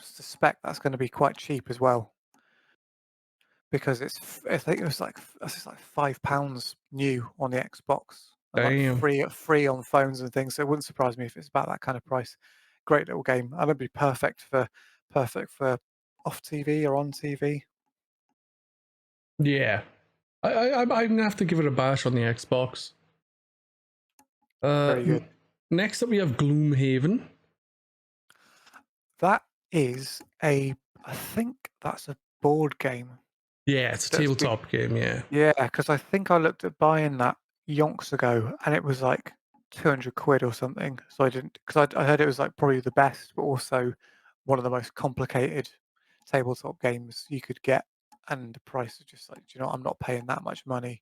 suspect that's going to be quite cheap as well because I think it's like £5 new on the Xbox and Damn. like free on phones and things. So it wouldn't surprise me if it's about that kind of price. Great little game. And it'd be perfect for off TV or on TV. Yeah. I'm gonna have to give it a bash on the Xbox. Very good. Next up, we have Gloomhaven. That is I think that's a board game. Yeah, it's a tabletop game. Yeah. Yeah, because I think I looked at buying that yonks ago, and it was like 200 quid or something. So I didn't, because I heard it was like probably the best, but also one of the most complicated tabletop games you could get, and the price is just like, do you know, what, I'm not paying that much money,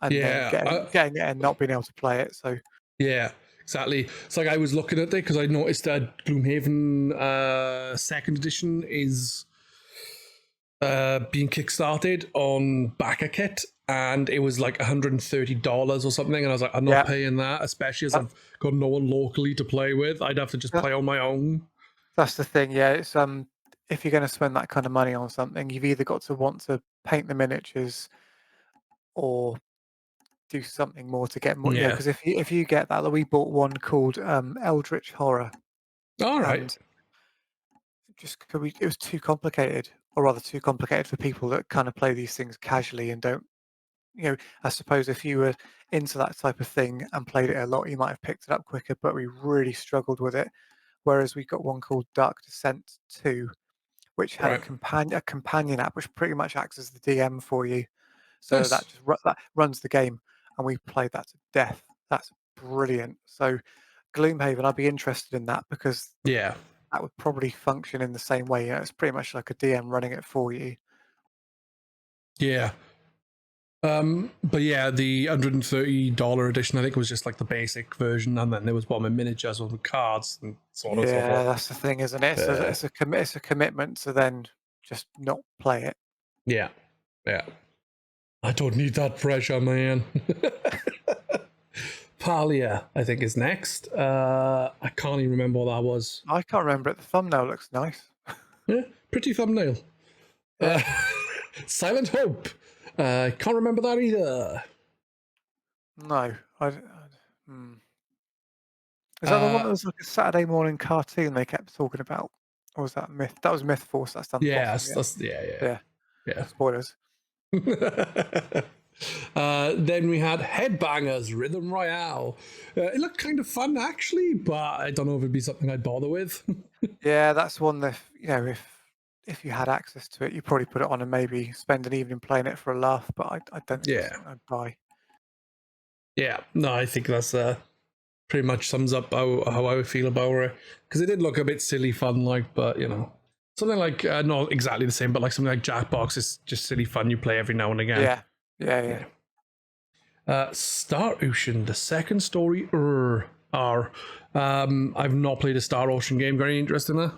and then Yeah. getting it and not being able to play it. So Yeah. exactly. It's like I was looking at it because I noticed that Gloomhaven second edition is being kickstarted on BackerKit, and it was like $130 or something, and I was like, I'm not paying that, especially as I've got no one locally to play with. I'd have to just play on my own. That's the thing, yeah. It's if you're going to spend that kind of money on something, you've either got to want to paint the miniatures or do something more to get more. Yeah, because if you get that, we bought one called Eldritch Horror. All right. Just it was too complicated, or rather too complicated for people that kind of play these things casually and don't. I suppose if you were into that type of thing and played it a lot, you might have picked it up quicker. But we really struggled with it. Whereas we got one called Dark Descent 2, which had a companion app, which pretty much acts as the DM for you. So that just that runs the game, and we played that to death. That's brilliant. So Gloomhaven, I'd be interested in that because that would probably function in the same way. It's pretty much like a DM running it for you. Yeah. But yeah, the $130 edition, I think, was just like the basic version, and then there was one with miniatures with cards and so on and so forth. Yeah, that's the thing, isn't it? It's a commitment to then just not play it. Yeah. I don't need that pressure, man. Palia, I think, is next. I can't even remember what that was. I can't remember it. The thumbnail looks nice. Yeah, pretty thumbnail. Silent Hope. I can't remember that either. No. Is that the one that was like a Saturday morning cartoon they kept talking about? Or was that Myth? That was Myth Force. That's done. Yeah. Spoilers. Then we had Headbangers Rhythm Royale. It looked kind of fun actually, but I don't know if it'd be something I'd bother with. Yeah, that's one that if you had access to it, you'd probably put it on and maybe spend an evening playing it for a laugh. But I don't think it's something I'd buy. Yeah, no, I think that's pretty much sums up how I would feel about it, because it did look a bit silly fun, like, but something like not exactly the same, but like something like Jackbox is just silly fun you play every now and again. Yeah. Star Ocean, the second story. I've not played a Star Ocean game. Got any interest in that?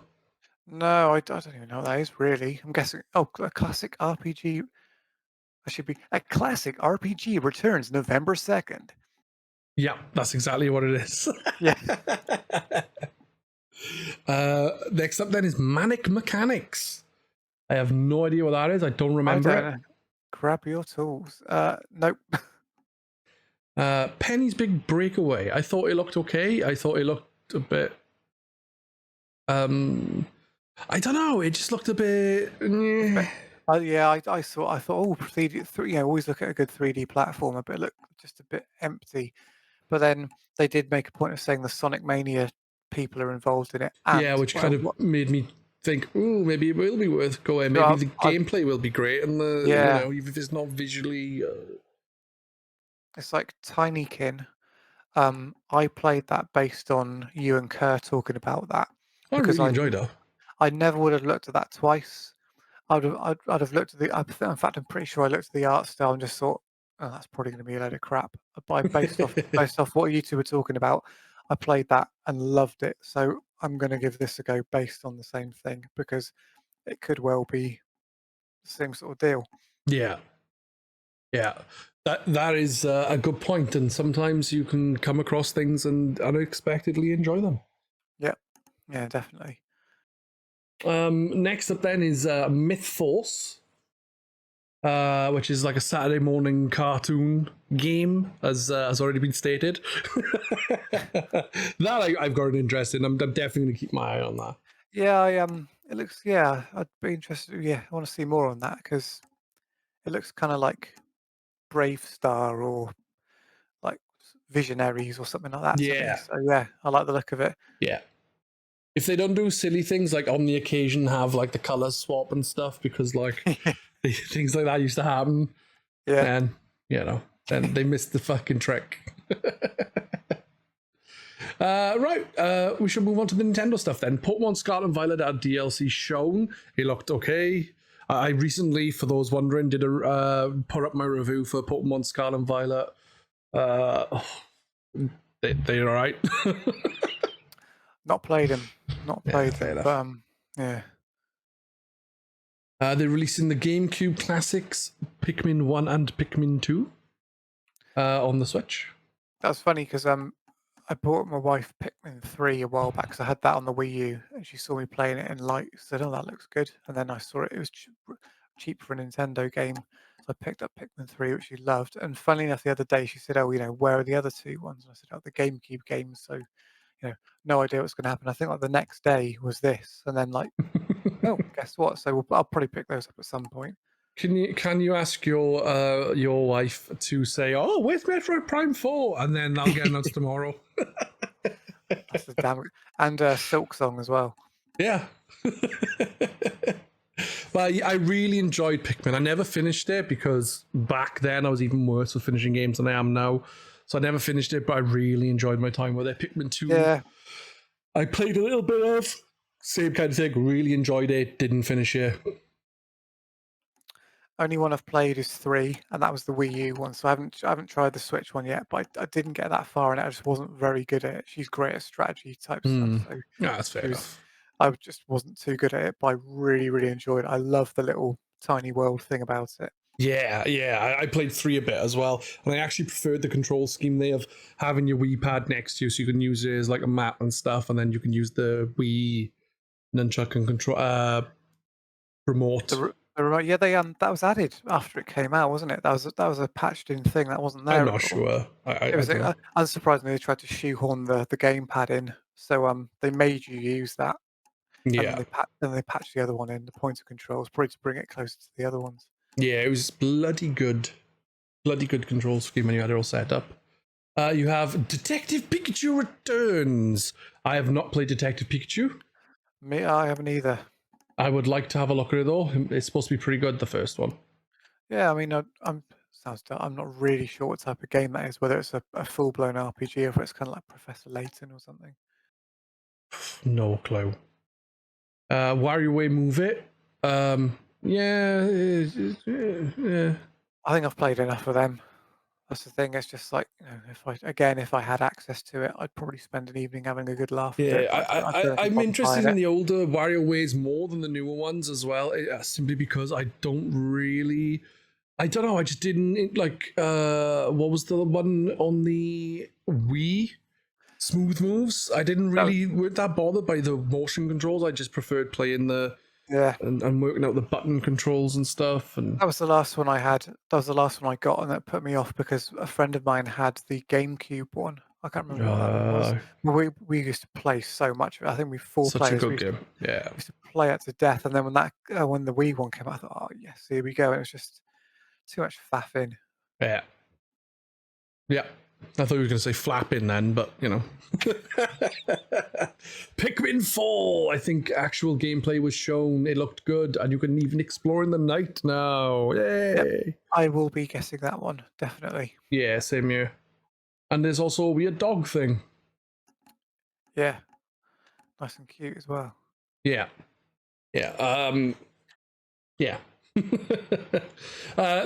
No, I don't even know what that is really. I'm guessing. Oh, a classic RPG. A classic RPG returns November 2nd. Yeah, that's exactly what it is. Yeah. Next up then is Manic Mechanics. I have no idea what that is. I don't remember it. Grab your tools. Nope. Penny's Big Breakaway. I thought it looked okay. I thought it looked a bit I don't know. It just looked a bit. I thought, oh, 3D. Always look at a good 3D platformer, but it looked just a bit empty. But then they did make a point of saying the Sonic Mania people are involved in it. And, which kind of made me think, oh, maybe it will be worth going. Maybe the gameplay will be great, and even if it's not visually. It's like Tinykin. I played that based on you and Kerr talking about that. I really enjoyed it. I never would have looked at that twice. I'd have looked at in fact, I'm pretty sure I looked at the art style and just thought, oh, that's probably going to be a load of crap. But based off what you two were talking about, I played that and loved it. So I'm going to give this a go based on the same thing, because it could well be the same sort of deal. Yeah. That is a good point, and sometimes you can come across things and unexpectedly enjoy them. Yeah, definitely. Next up then is Myth Force, which is like a Saturday morning cartoon game, as has already been stated. That I've got an interest in. I'm definitely going to keep my eye on that. Yeah, it looks. Yeah, I'd be interested. Yeah, I want to see more on that, because it looks kind of like Brave Star or like Visionaries or something like that. Yeah. So yeah, I like the look of it. Yeah. If they don't do silly things like on the occasion have like the color swap and stuff, because like things like that used to happen, then then they missed the fucking trick. Right, we should move on to the Nintendo stuff then. Pokemon Scarlet and Violet had DLC shown. It looked okay. I recently, for those wondering, did put up my review for Pokemon Scarlet and Violet. they're all right. Not played them. Not Yeah, played fair them. enough. But yeah. They're releasing the GameCube classics Pikmin 1 and Pikmin 2 on the Switch. That's funny because I bought my wife Pikmin 3 a while back because I had that on the Wii U and she saw me playing it and like said, "Oh, that looks good." And then I saw it was cheap for a Nintendo game, so I picked up Pikmin 3, which she loved. And funnily enough, the other day she said, "Oh, where are the other two ones?" And I said, "Oh, the GameCube games." So no idea what's going to happen. I think like the next day was this, and then like, oh, guess what? So I'll probably pick those up at some point. Can you ask your wife to say, "Oh, where's Metroid Prime 4?" and then I'll get announced tomorrow. That's the damn and Silk Song as well. Yeah. But I really enjoyed Pikmin. I never finished it because back then I was even worse with finishing games than I am now. So I never finished it, but I really enjoyed my time with it. Pikmin 2, Yeah, I played a little bit of. Same kind of thing. Really enjoyed it. Didn't finish it. only one I've played is 3, and that was the Wii U one. So I haven't tried the Switch one yet, but I didn't get that far, and I just wasn't very good at it. She's great at strategy type stuff, so Yeah, that's fair she was. enough. I just wasn't too good at it, but I really, really enjoyed it. I love the little tiny world thing about it. Yeah. I played 3 a bit as well, and I actually preferred the control scheme there of having your Wii pad next to you, so you can use it as like a map and stuff, and then you can use the Wii nunchuck and control remote. The remote, yeah, that was added after it came out, wasn't it? That was a patched in thing that wasn't I'm there not at all. sure. It I was don't know. unsurprisingly they tried to shoehorn the gamepad in, so they made you use that, and Yeah, then they patched the other one in, the pointer controls, probably to bring it closer to the other ones. yeah, it was bloody good control scheme when you had it all set up. You have Detective Pikachu Returns. I have not played Detective Pikachu. Me, I haven't either. I would like to have a look at it though. It's supposed to be pretty good, the first one. Yeah, I mean, I'm not really sure what type of game that is, whether it's a full blown RPG or if it's kind of like Professor Layton or something. No clue. WarioWare Move It. Yeah, yeah. I think I've played enough of them. That's the thing. It's just like if I had access to it, I'd probably spend an evening having a good laugh with Yeah, it. But I don't think I'm I'm interested buying in it. the older WarioWares more than the newer ones as well, simply because I don't really. I don't know. I just didn't like. What was the one on the Wii? Smooth moves. I didn't That, really weren't that bothered by the motion controls. I just preferred playing the yeah, and working out the button controls and stuff. And that was the last one I had. That was the last one I got, and that put me off because a friend of mine had the GameCube one. I can't remember what that one was. But we used to play so much. I think we 4 such a players. good game. Yeah, We used to play it to death. And then when the Wii one came out, I thought, oh yes, here we go. And it was just too much faffing. yeah, yeah. I thought you were going to say flapping then, but you know. Pikmin 4, I think actual gameplay was shown. It looked good, and you can even explore in the night now. Yay! Yep, I will be getting that one definitely. Yeah, same here. And there's also a weird dog thing. Yeah, nice and cute as well. Yeah. Yeah. Yeah.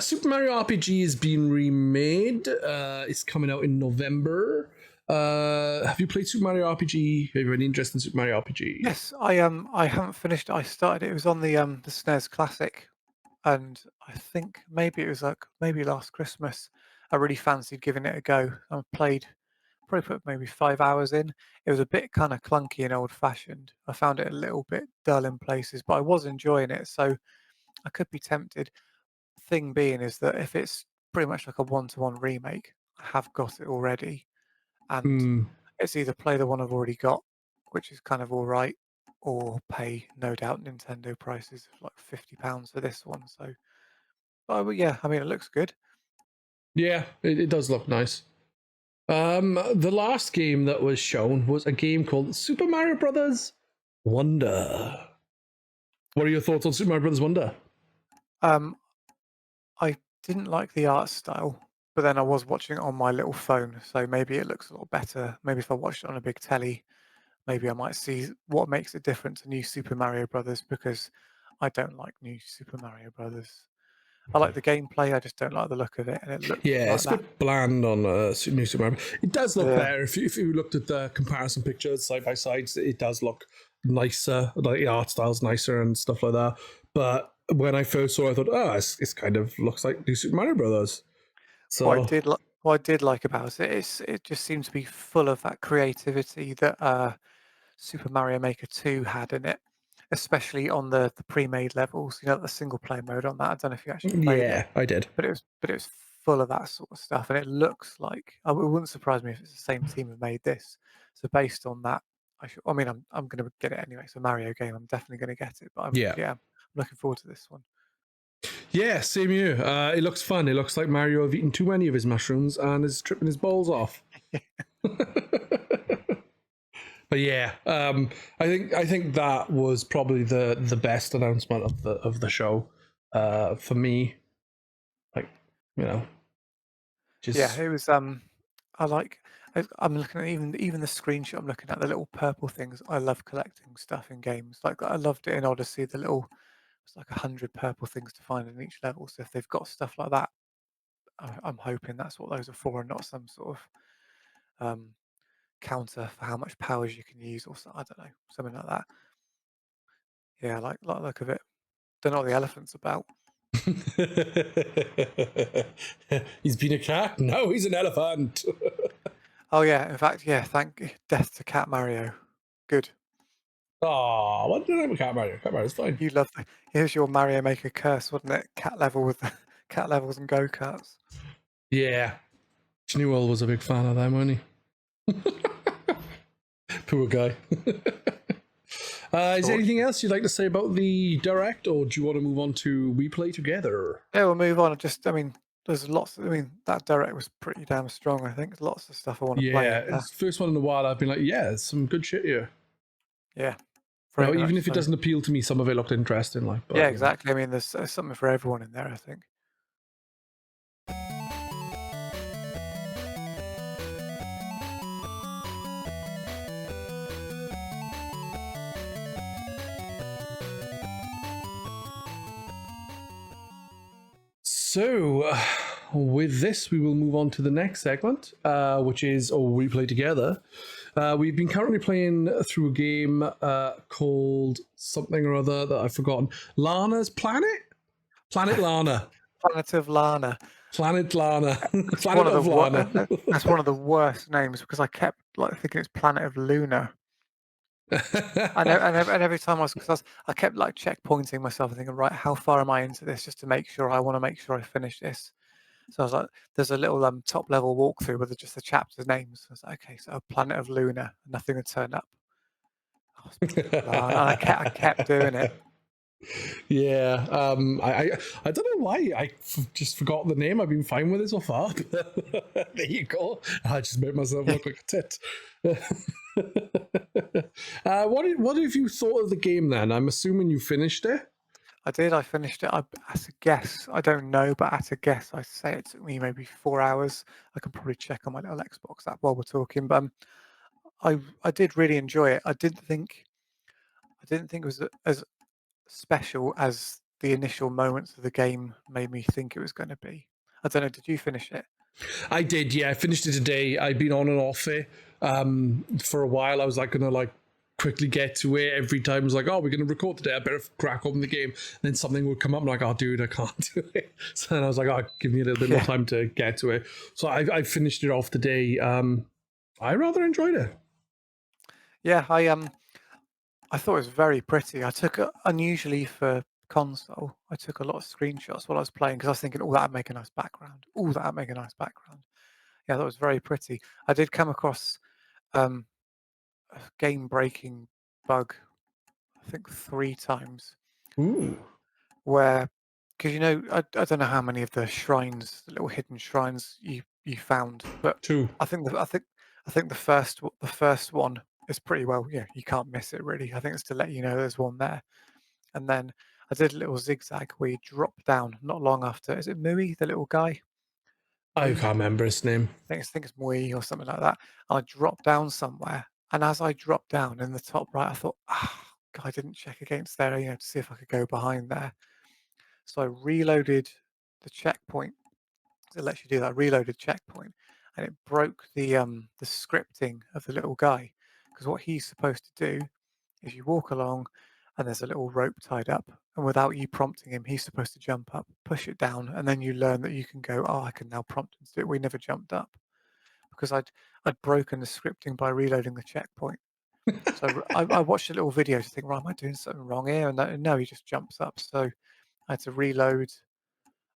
Super Mario RPG is being remade. It's coming out in November. Have you played Super Mario RPG? Have you any interest in Super Mario RPG? Yes, I haven't finished it. I started it. It was on the SNES Classic, and I think maybe it was like maybe last Christmas. I really fancied giving it a go. I played, probably put maybe 5 hours in. It was a bit kind of clunky and old fashioned. I found it a little bit dull in places, but I was enjoying it, so I could be tempted. Thing being is that if it's pretty much like a one-to-one remake, I have got it already, and Hmm. it's either play the one I've already got, which is kind of all right, or pay no doubt Nintendo prices of like £50 for this one. So, but yeah, I mean it looks good. Yeah, it does look nice. The last game that was shown was a game called Super Mario Brothers Wonder. What are your thoughts on Super Mario Brothers Wonder? Um, I didn't like the art style, but then I was watching it on my little phone, so maybe it looks a lot better. Maybe if I watched it on a big telly, maybe I might see what makes it different to New Super Mario Brothers because I don't like New Super Mario Brothers. I like the gameplay. I just don't like the look of it, and it looks Yeah, like it's a that. bit bland on New Super Mario. It does look Yeah, better if you looked at the comparison pictures side by side. It does look nicer, like the art style's nicer and stuff like that. But when I first saw it, I thought, oh, it's kind of looks like New Super Mario Brothers. So what I did like about it is it just seemed to be full of that creativity that Super Mario Maker 2 had in it, especially on the pre-made levels. You know, the single player mode on that. I don't know if you actually played it, yeah, I did. but it was full of that sort of stuff, and it looks like it wouldn't surprise me if it's the same team who made this. So based on that, I mean, I'm going to get it anyway. It's a Mario game. I'm definitely going to get it. But Yeah. I'm looking forward to this one. Yeah, same here. It looks fun. It looks like Mario have eaten too many of his mushrooms and is tripping his balls off. But yeah, I think that was probably the best announcement of the show for me. Like, you know, Yeah, just it was. I like. I'm looking at even the screenshot. I'm looking at the little purple things. I love collecting stuff in games. Like I loved it in Odyssey. The little it's like 100 purple things to find in each level. So if they've got stuff like that, I'm hoping that's what those are for, and not some sort of counter for how much powers you can use, or so, I don't know, something like that. Yeah, I like the look of it. Don't know what the elephant's about. he's been a cat. No, he's an elephant. Oh yeah, in fact, yeah. Thank death to Cat Mario. Good. Oh, what did I name Cat Mario? Cat Mario's fine. You love the. Here's your Mario Maker curse, wasn't it? Cat level with cat levels and go karts. Yeah, Newell was a big fan of them, wasn't he? Poor guy. Is there anything else you'd like to say about the direct, or do you want to move on to We Play Together? Yeah, we'll move on. I mean, there's lots. I mean, that direct was pretty damn strong. I think lots of stuff I want to play Yeah, in there. it's the first one in a while I've been like, yeah, there's some good shit here. Yeah, Now, very even much if it so. doesn't appeal to me, some of it looked interesting. Like, but, Yeah, exactly. I mean, there's something for everyone in there, I think. So, with this, we will move on to the next segment, which is We Play Together. We've been currently playing through a game called something or other that I've forgotten. Lana's Planet? Planet Lana. Planet of Lana. Planet Lana. That's Planet of Lana. that's one of the worst names because I kept like thinking it's Planet of Luna. And every time I kept like checkpointing myself and thinking, right, how far am I into this, just to make sure I want to make sure I finish this. So I was like, there's a little top level walkthrough with just the chapters names. I was like, okay, so Planet of Luna, nothing would turn up. Oh, and I kept doing it. Yeah, I don't know why just forgot the name. I've been fine with it so far. There you go. I just made myself look like a tit. What have you thought of the game then? I'm assuming you finished it. I did. I finished it. At a guess, I don't know, but at a guess, I say it took me maybe 4 hours. I can probably check on my little Xbox app while we're talking. But I did really enjoy it. I didn't think it was as special as the initial moments of the game made me think it was going to be. I don't know. Did you finish it? I did, yeah. I finished it today. I've been on and off it for a while. I was like gonna like quickly get to it every time. I was like, oh, we're gonna record today. I better crack open the game. And then something would come up. I'm like, oh, dude, I can't do it. So then I was like, oh, give me a little bit more time to get to it. So I finished it off today. I rather enjoyed it. Yeah, I thought it was very pretty. I took unusually for console. I took a lot of screenshots while I was playing because I was thinking, oh, that'd make a nice background. Oh, that'd make a nice background. Yeah, that was very pretty. I did come across a game-breaking bug, I think 3 times, Ooh. where because I don't know how many of the shrines, the little hidden shrines you found, but 2. I think the first one is pretty well. Yeah, you can't miss it really. I think it's to let you know there's one there, and then I did a little zigzag where you drop down not long after. Is it Mui, the little guy? I Mui? can't remember his name. I think it's Mui or something like that. I dropped down somewhere, and as I dropped down in the top right, I thought, God, I didn't check against there, to see if I could go behind there. So I reloaded the checkpoint. It lets you do that reloaded checkpoint, and it broke the scripting of the little guy, because what he's supposed to do is you walk along, and there's a little rope tied up, and without you prompting him, he's supposed to jump up, push it down, and then you learn that you can go, oh, I can now prompt him to do it. We never jumped up because I'd broken the scripting by reloading the checkpoint. So I watched a little video to think, right, am I doing something wrong here? And no, he just jumps up. So I had to reload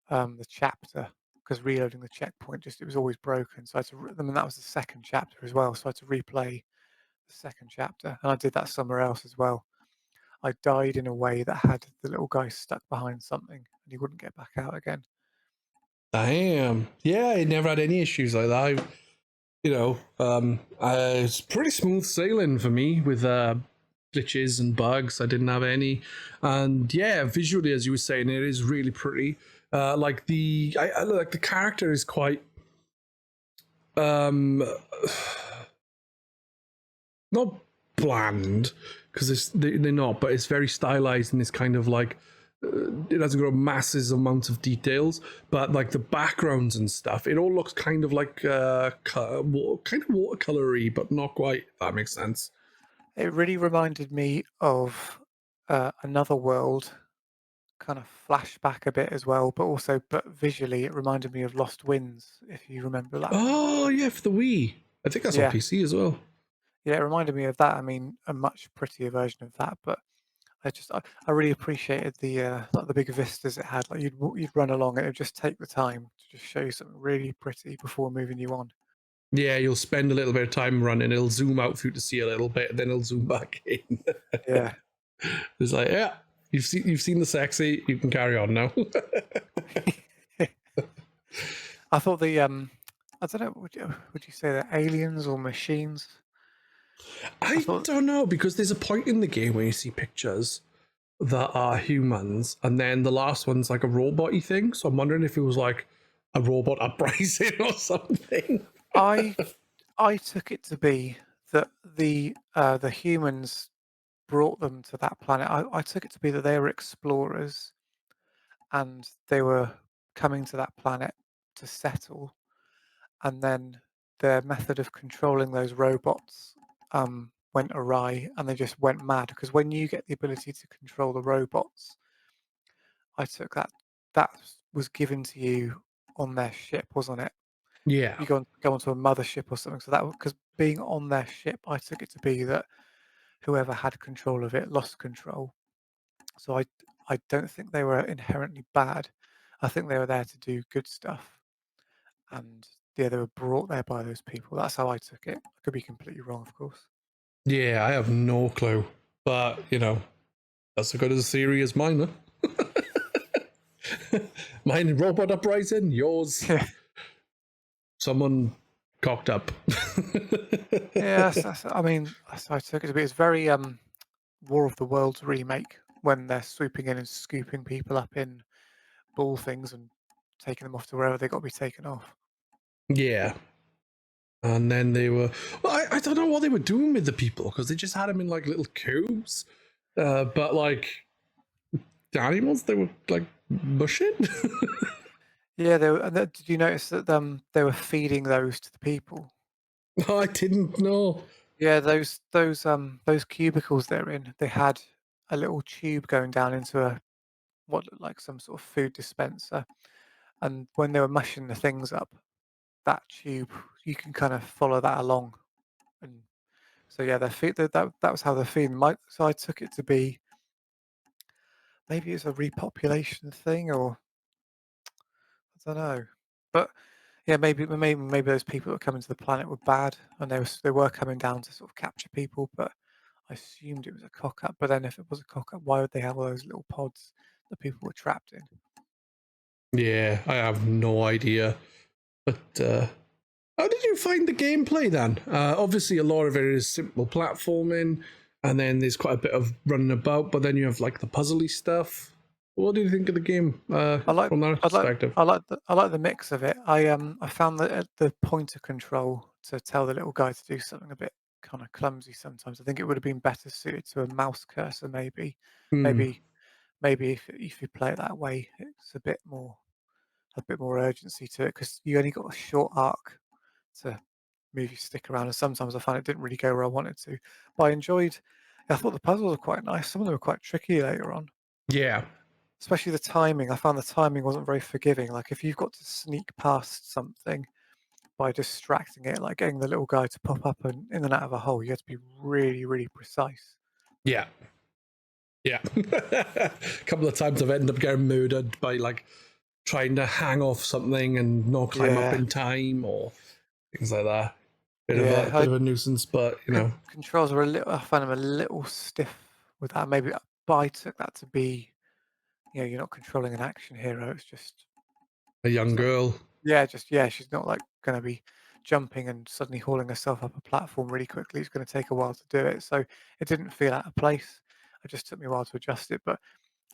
the chapter, because reloading the checkpoint it was always broken. So I had to, I mean, that was the second chapter as well. So I had to replay the second chapter, and I did that somewhere else as well. I died in a way that had the little guy stuck behind something, and he wouldn't get back out again. Damn. Yeah, I never had any issues like that. It's pretty smooth sailing for me with glitches and bugs. I didn't have any, and yeah, visually, as you were saying, it is really pretty. Like I like the character is quite um not bland because they're not, but it's very stylized and it's kind of like it doesn't got masses amounts of details, but like the backgrounds and stuff, it all looks kind of like kind of watercolory, but not quite. If that makes sense. It really reminded me of Another World, kind of flashback a bit as well, but visually it reminded me of Lost Winds, if you remember that one. Oh yeah, for the Wii. I think that's on Yeah, PC as well. yeah, it reminded me of that. I mean, a much prettier version of that, but I really appreciated the like the big vistas it had. Like you'd run along and it would just take the time to just show you something really pretty before moving you on. Yeah, you'll spend a little bit of time running. It'll zoom out for you to see a little bit, and then it'll zoom back in. Yeah. It's like, yeah, you've seen the sexy. You can carry on now. I thought I don't know, would you say they're aliens or machines? I I thought don't know because there's a point in the game where you see pictures that are humans, and then the last one's like a robot-y thing. So I'm wondering if it was like a robot uprising or something. I I took it to be that the humans brought them to that planet. I took it to be that they were explorers and they were coming to that planet to settle, and then their method of controlling those robots went awry, and they just went mad. Because when you get the ability to control the robots, I took that was given to you on their ship, wasn't it? Yeah, You go onto a mothership or something. So that because being on their ship, I took it to be that whoever had control of it lost control. So I don't think they were inherently bad. I think they were there to do good stuff, and yeah, they were brought there by those people. That's how I took it. I could be completely wrong, of course. yeah, I have no clue, but that's as good as a theory as mine. Huh? Mine robot uprising, yours Yeah, someone cocked up. yeah. I mean, that's how I took it to be. It's very War of the Worlds remake, when they're swooping in and scooping people up in ball things and taking them off to wherever they got to be taken off. Yeah. And then they were, well, I don't know what they were doing with the people because they just had them in like little cubes. But like the animals, they were like mushing. Yeah, did you notice that they were feeding those to the people? No, I didn't know. Yeah, those cubicles they're in, they had a little tube going down into what looked like some sort of food dispenser, and when they were mushing the things up, that tube, you can kind of follow that along, and so yeah, that was how they're feeding. So I took it to be maybe it's a repopulation thing, or I don't know, but yeah, maybe those people that were coming to the planet were bad, and they were coming down to sort of capture people, but I assumed it was a cock up. But then if it was a cock up, why would they have all those little pods that people were trapped in? Yeah, I have no idea. But how did you find the gameplay then? Obviously, a lot of it is simple platforming, and then there's quite a bit of running about, but then you have like the puzzly stuff. What do you think of the game I like from that perspective? I like the mix of it. I found that the pointer control to tell the little guy to do something a bit kind of clumsy sometimes. I think it would have been better suited to a mouse cursor, maybe. Hmm. Maybe maybe if you play it that way, it's a bit more a bit more urgency to it because you only got a short arc to move your stick around, and sometimes I found it didn't really go where I wanted to. But I thought the puzzles were quite nice. Some of them were quite tricky later on, Yeah. especially the timing. I found the timing wasn't very forgiving. Like if you've got to sneak past something by distracting it, like getting the little guy to pop up and in and out of a hole, you have to be really, really precise. Yeah. Yeah. A couple of times I've ended up getting murdered by like trying to hang off something and not climb up Yeah, in time or things like that. Bit of yeah. a bit of a nuisance, but you know. Controls were a little. I found them a little stiff with that. Maybe, but I took that to be, you're not controlling an action hero. It's just A young some, girl. yeah. She's not like going to be jumping and suddenly hauling herself up a platform really quickly. It's going to take a while to do it. So it didn't feel out of place. It just took me a while to adjust it, but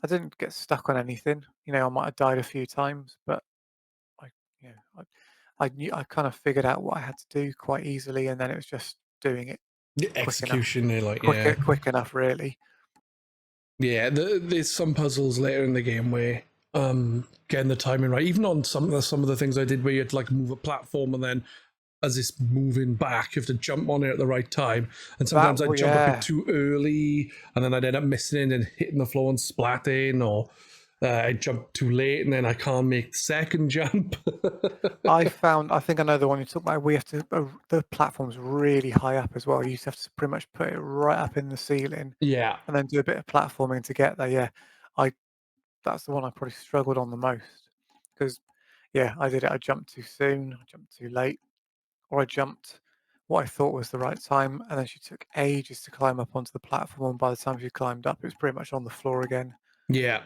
I didn't get stuck on anything. I might have died a few times, but I, you know, I knew I kind of figured out what I had to do quite easily, and then it was just doing it The quick enough, execution, they're like, yeah. quick enough, really. Yeah, there's some puzzles later in the game where getting the timing right, even on some of the things I did where you had to like move a platform and then as it's moving back, you have to jump on it at the right time. And sometimes I'd jump a bit too early and then I'd end up missing it and hitting the floor and splatting, or I jump too late and then I can't make the second jump. I think I know the one you talk about. We have to, the platform's really high up as well. You have to pretty much put it right up in the ceiling Yeah. and then do a bit of platforming to get there. Yeah, I that's the one I probably struggled on the most because, yeah, I did it. I jumped too soon, I jumped too late, or I jumped what I thought was the right time, and then she took ages to climb up onto the platform. And by the time she climbed up, it was pretty much on the floor again. Yeah.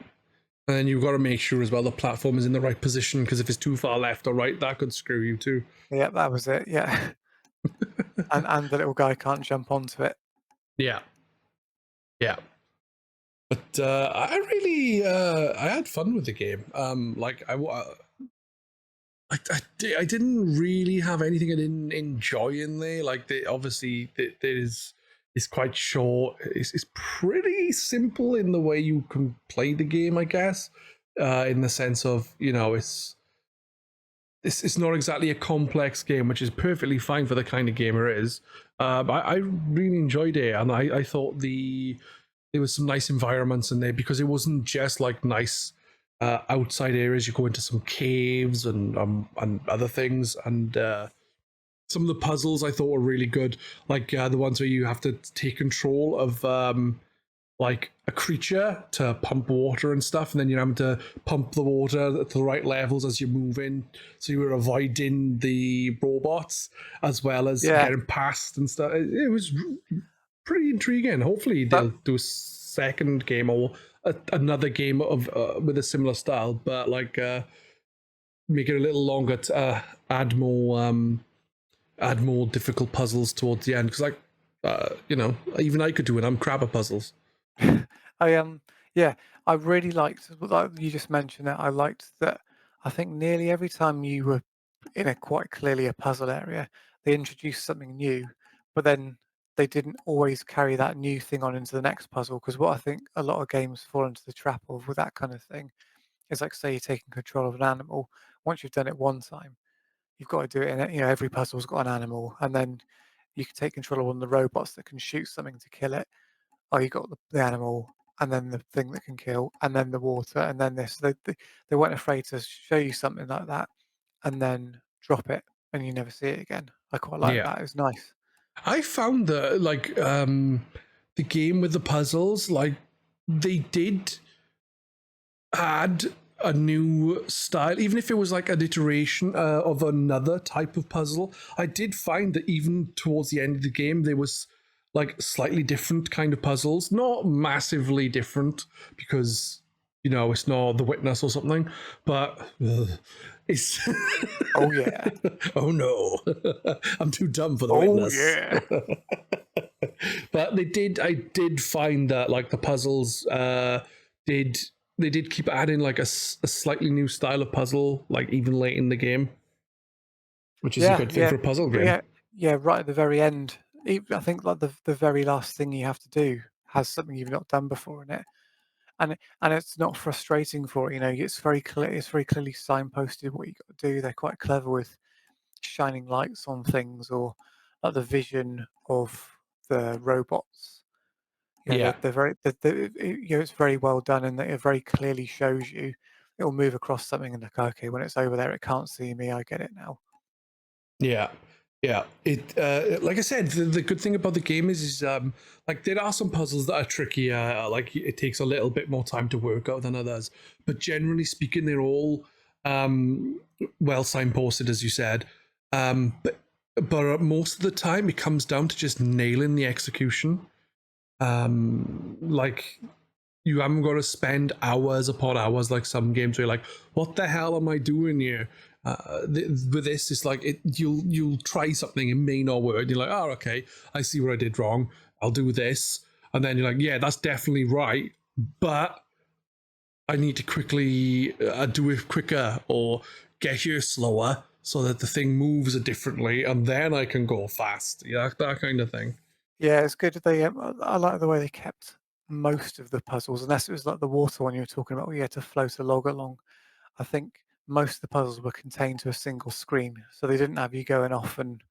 And then you've got to make sure as well the platform is in the right position, because if it's too far left or right, that could screw you too. Yeah, that was it. Yeah, and the little guy can't jump onto it. Yeah. Yeah. But I really I had fun with the game. Like I didn't really have anything I didn't enjoy in there. Like obviously there is it's quite short. It's pretty simple in the way you can play the game, I guess. In the sense of it's not exactly a complex game, which is perfectly fine for the kind of gamer it is. I really enjoyed it, and I thought there was some nice environments in there because it wasn't just like nice outside areas. You go into some caves and other things, and some of the puzzles I thought were really good, like the ones where you have to take control of like a creature to pump water and stuff, and then you're having to pump the water to the right levels as you're moving, so you were avoiding the robots as well as getting past and stuff. It was pretty intriguing. Hopefully they'll do a second game or another game of with a similar style, but like make it a little longer to add more difficult puzzles towards the end, because like even I could do it. I'm crap at puzzles. Yeah, I really liked, like you just mentioned that. I liked that. I think nearly every time you were in a quite clearly a puzzle area, they introduced something new, but then they didn't always carry that new thing on into the next puzzle. Because what I think a lot of games fall into the trap of with that kind of thing is, like, say you're taking control of an animal. Once you've done it one time, you've got to do it in, every puzzle's got an animal, and then you can take control of one of the robots that can shoot something to kill it. Oh, you got the animal, and then the thing that can kill, and then the water, and then this. They weren't afraid to show you something like that, and then drop it, and you never see it again. I quite like that. It was nice. I found that like the game with the puzzles, like they did add a new style, even if it was like an iteration of another type of puzzle. I did find that even towards the end of the game, there was like slightly different kind of puzzles, not massively different because it's not The Witness or something, but it's Oh yeah. oh no, I'm too dumb for The Witness. Yeah. But I did find that like the puzzles did they did keep adding like a slightly new style of puzzle, like even late in the game, which is a good thing for a puzzle game. Yeah. Right at the very end, I think like the very last thing you have to do has something you've not done before in it, and it's not frustrating for it, it's very clear, it's very clearly signposted what you got to do. They're quite clever with shining lights on things, or like the vision of the robots. Yeah. They're very, it's very well done, and it very clearly shows you. It'll move across something and like, okay, when it's over there, it can't see me. I get it now. Yeah, yeah. It like I said, the good thing about the game is like there are some puzzles that are trickier. Like it takes a little bit more time to work out than others, but generally speaking, they're all well signposted, as you said. But most of the time, it comes down to just nailing the execution. Like you haven't got to spend hours upon hours like some games where you're like, what the hell am I doing here? With this, it's like you'll try something, it may not work. You're like, oh, okay, I see what I did wrong. I'll do this, and then you're like, yeah, that's definitely right, but I need to quickly do it quicker or get here slower so that the thing moves differently, and then I can go fast. Yeah, that kind of thing. Yeah, it's good. I like the way they kept most of the puzzles, unless it was like the water one you were talking about, where you had to float a log along. I think most of the puzzles were contained to a single screen, so they didn't have you going off and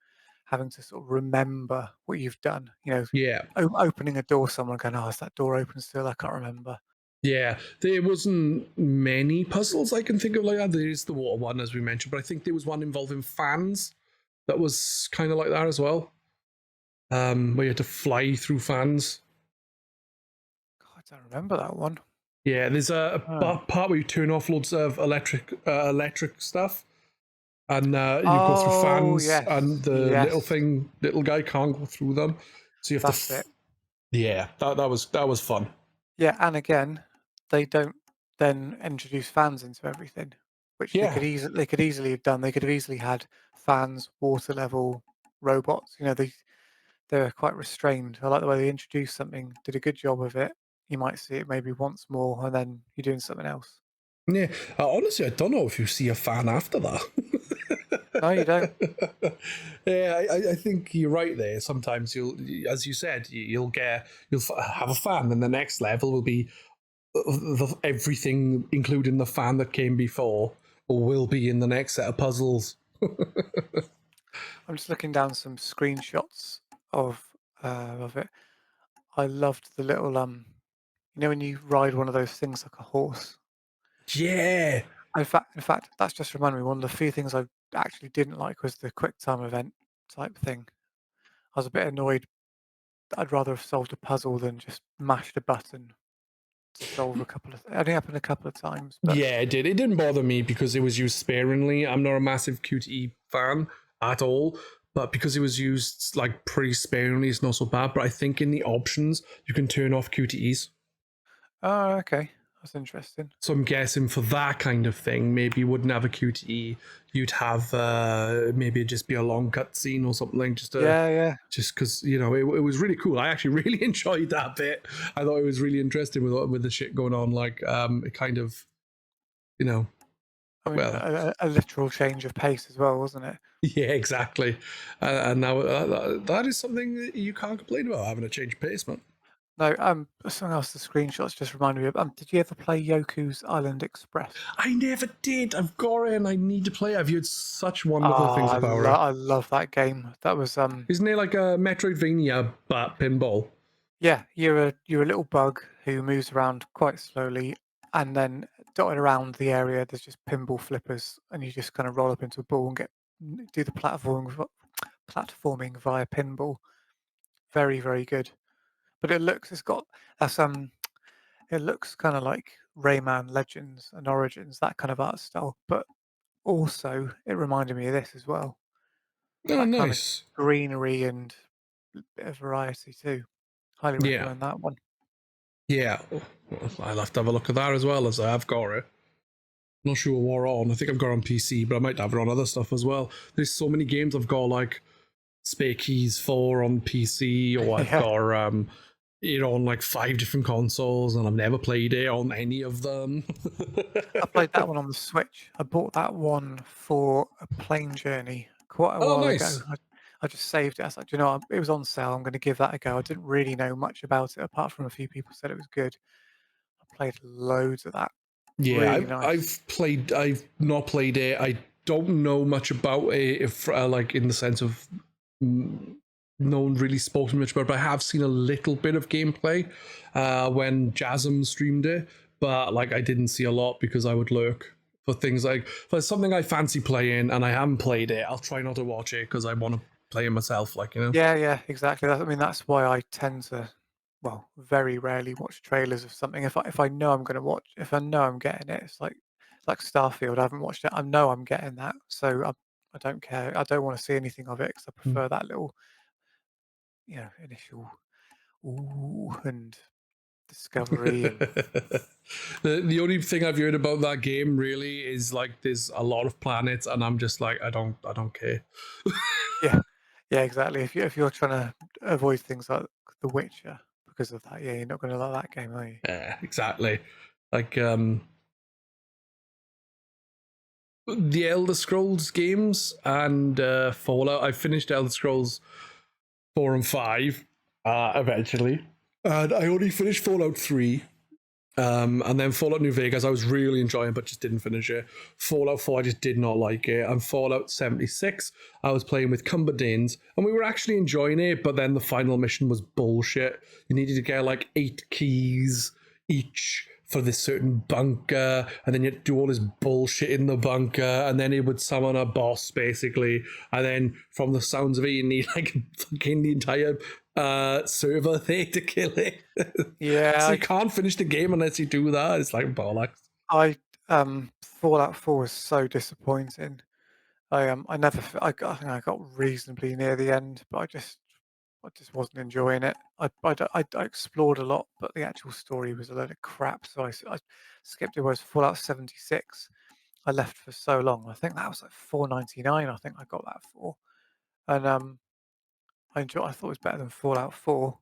having to sort of remember what you've done. Yeah. Opening a door, someone going, "Oh, is that door open still? I can't remember." Yeah, there wasn't many puzzles I can think of like that. There is the water one, as we mentioned, but I think there was one involving fans that was kind of like that as well, where you had to fly through fans. God, I don't remember that one. Yeah, there's a Oh, part where you turn off loads of electric stuff, and you go through oh fans, yes, and the yes, little guy can't go through them, so you have to. that's it. Yeah, that was fun. Yeah, and again, they don't then introduce fans into everything, which Yeah, they could easily have done. They could have easily had fans, water level, robots. They're quite restrained. I like the way they introduced something, did a good job of it. You might see it maybe once more, and then you're doing something else. yeah. Honestly, I don't know if you see a fan after that. No, you don't. Yeah, I think you're right there. Sometimes as you said, you'll have a fan, and the next level will be everything, including the fan that came before, or will be in the next set of puzzles. I'm just looking down some screenshots of of it. I loved the little when you ride one of those things like a horse. Yeah, In fact, that's just reminded me. One of the few things I actually didn't like was the quick time event type thing. I was a bit annoyed. I'd rather have solved a puzzle than just mashed a button to solve a couple of. It only happened a couple of times, but yeah, it did. It didn't bother me because it was used sparingly. I'm not a massive QTE fan at all, but because it was used like pretty sparingly, it's not so bad. But I think in the options you can turn off QTEs. oh, okay, that's interesting. So I'm guessing for that kind of thing, maybe you wouldn't have a QTE. You'd have maybe it'd just be a long cutscene or something, Yeah, yeah. just because it was really cool. I actually really enjoyed that bit. I thought it was really interesting with the shit going on. Like it kind of you know I mean, well a literal change of pace as well, wasn't it? yeah, exactly. And now that is something that you can't complain about, having a change of pace, man. No, something else. The screenshots just reminded me of. Did you ever play Yoku's Island Express? I never did. I've got it, and I need to play it. I've heard such wonderful Oh, things about it. I love that game. That was Isn't it like a Metroidvania but pinball? yeah. You're a little bug who moves around quite slowly, and then dotted around the area, there's just pinball flippers, and you just kind of roll up into a ball and do the platforming via pinball. Very very good. But it's got that's it looks kind of like Rayman Legends and Origins, that kind of art style, but also it reminded me of this as well. Oh, That kind of nice. greenery and bit of variety too. Highly Yeah, recommend that one. yeah. I'll have to have a look at that as well, as I have got it. Not sure what on. I think I've got it on PC, but I might have it on other stuff as well. There's so many games I've got like Spare Keys 4 on PC, or I've Yeah, got it on like 5 different consoles, and I've never played it on any of them. I played that one on the Switch. I bought that one for a plane journey quite a Oh, while ago. nice. I just saved it. I was like, "Do you know what? It was on sale. I'm going to give that a go." I didn't really know much about it apart from a few people said it was good. I played loads of that. Yeah, Really nice. I've not played it. I don't know much about it, if like in the sense of no one really spoken much about it, but I have seen a little bit of gameplay when Jasm streamed it, but like I didn't see a lot because I would lurk for things like, for something I fancy playing and I haven't played it, I'll try not to watch it because I want to play it myself, like, you know? Yeah, exactly. I mean, that's why I tend to, well, very rarely watch trailers of something. If I know I'm going to watch, if I know I'm getting it, it's like Starfield. I haven't watched it. I know I'm getting that, so I don't care. I don't want to see anything of it because I prefer that little, initial ooh and discovery and The only thing I've heard about that game really is like there's a lot of planets, and I'm just like I don't care. yeah, yeah, exactly. If you're trying to avoid things like The Witcher because of that, yeah, you're not going to like that game, are you? Yeah, exactly. Like the Elder Scrolls games and Fallout. I finished Elder Scrolls 4 and 5 eventually, and I only finished Fallout 3. And then Fallout New Vegas, I was really enjoying, but just didn't finish it. Fallout 4, I just did not like it. And Fallout 76, I was playing with Cumberdanes, and we were actually enjoying it, but then the final mission was bullshit. You needed to get like 8 keys each for this certain bunker, and then you had to do all this bullshit in the bunker, and then it would summon a boss, basically. And then, from the sounds of it, you need like fucking the entire server there to kill it. So Yeah, you can't finish the game unless you do that. It's like bollocks. Fallout 4 was so disappointing. I never I think I got reasonably near the end, but I just wasn't enjoying it. I explored a lot, but the actual story was a load of crap, so I skipped it. Whereas Fallout 76, I left for so long. I think that was like 4.99. I think I got that for, and I thought it was better than Fallout 4,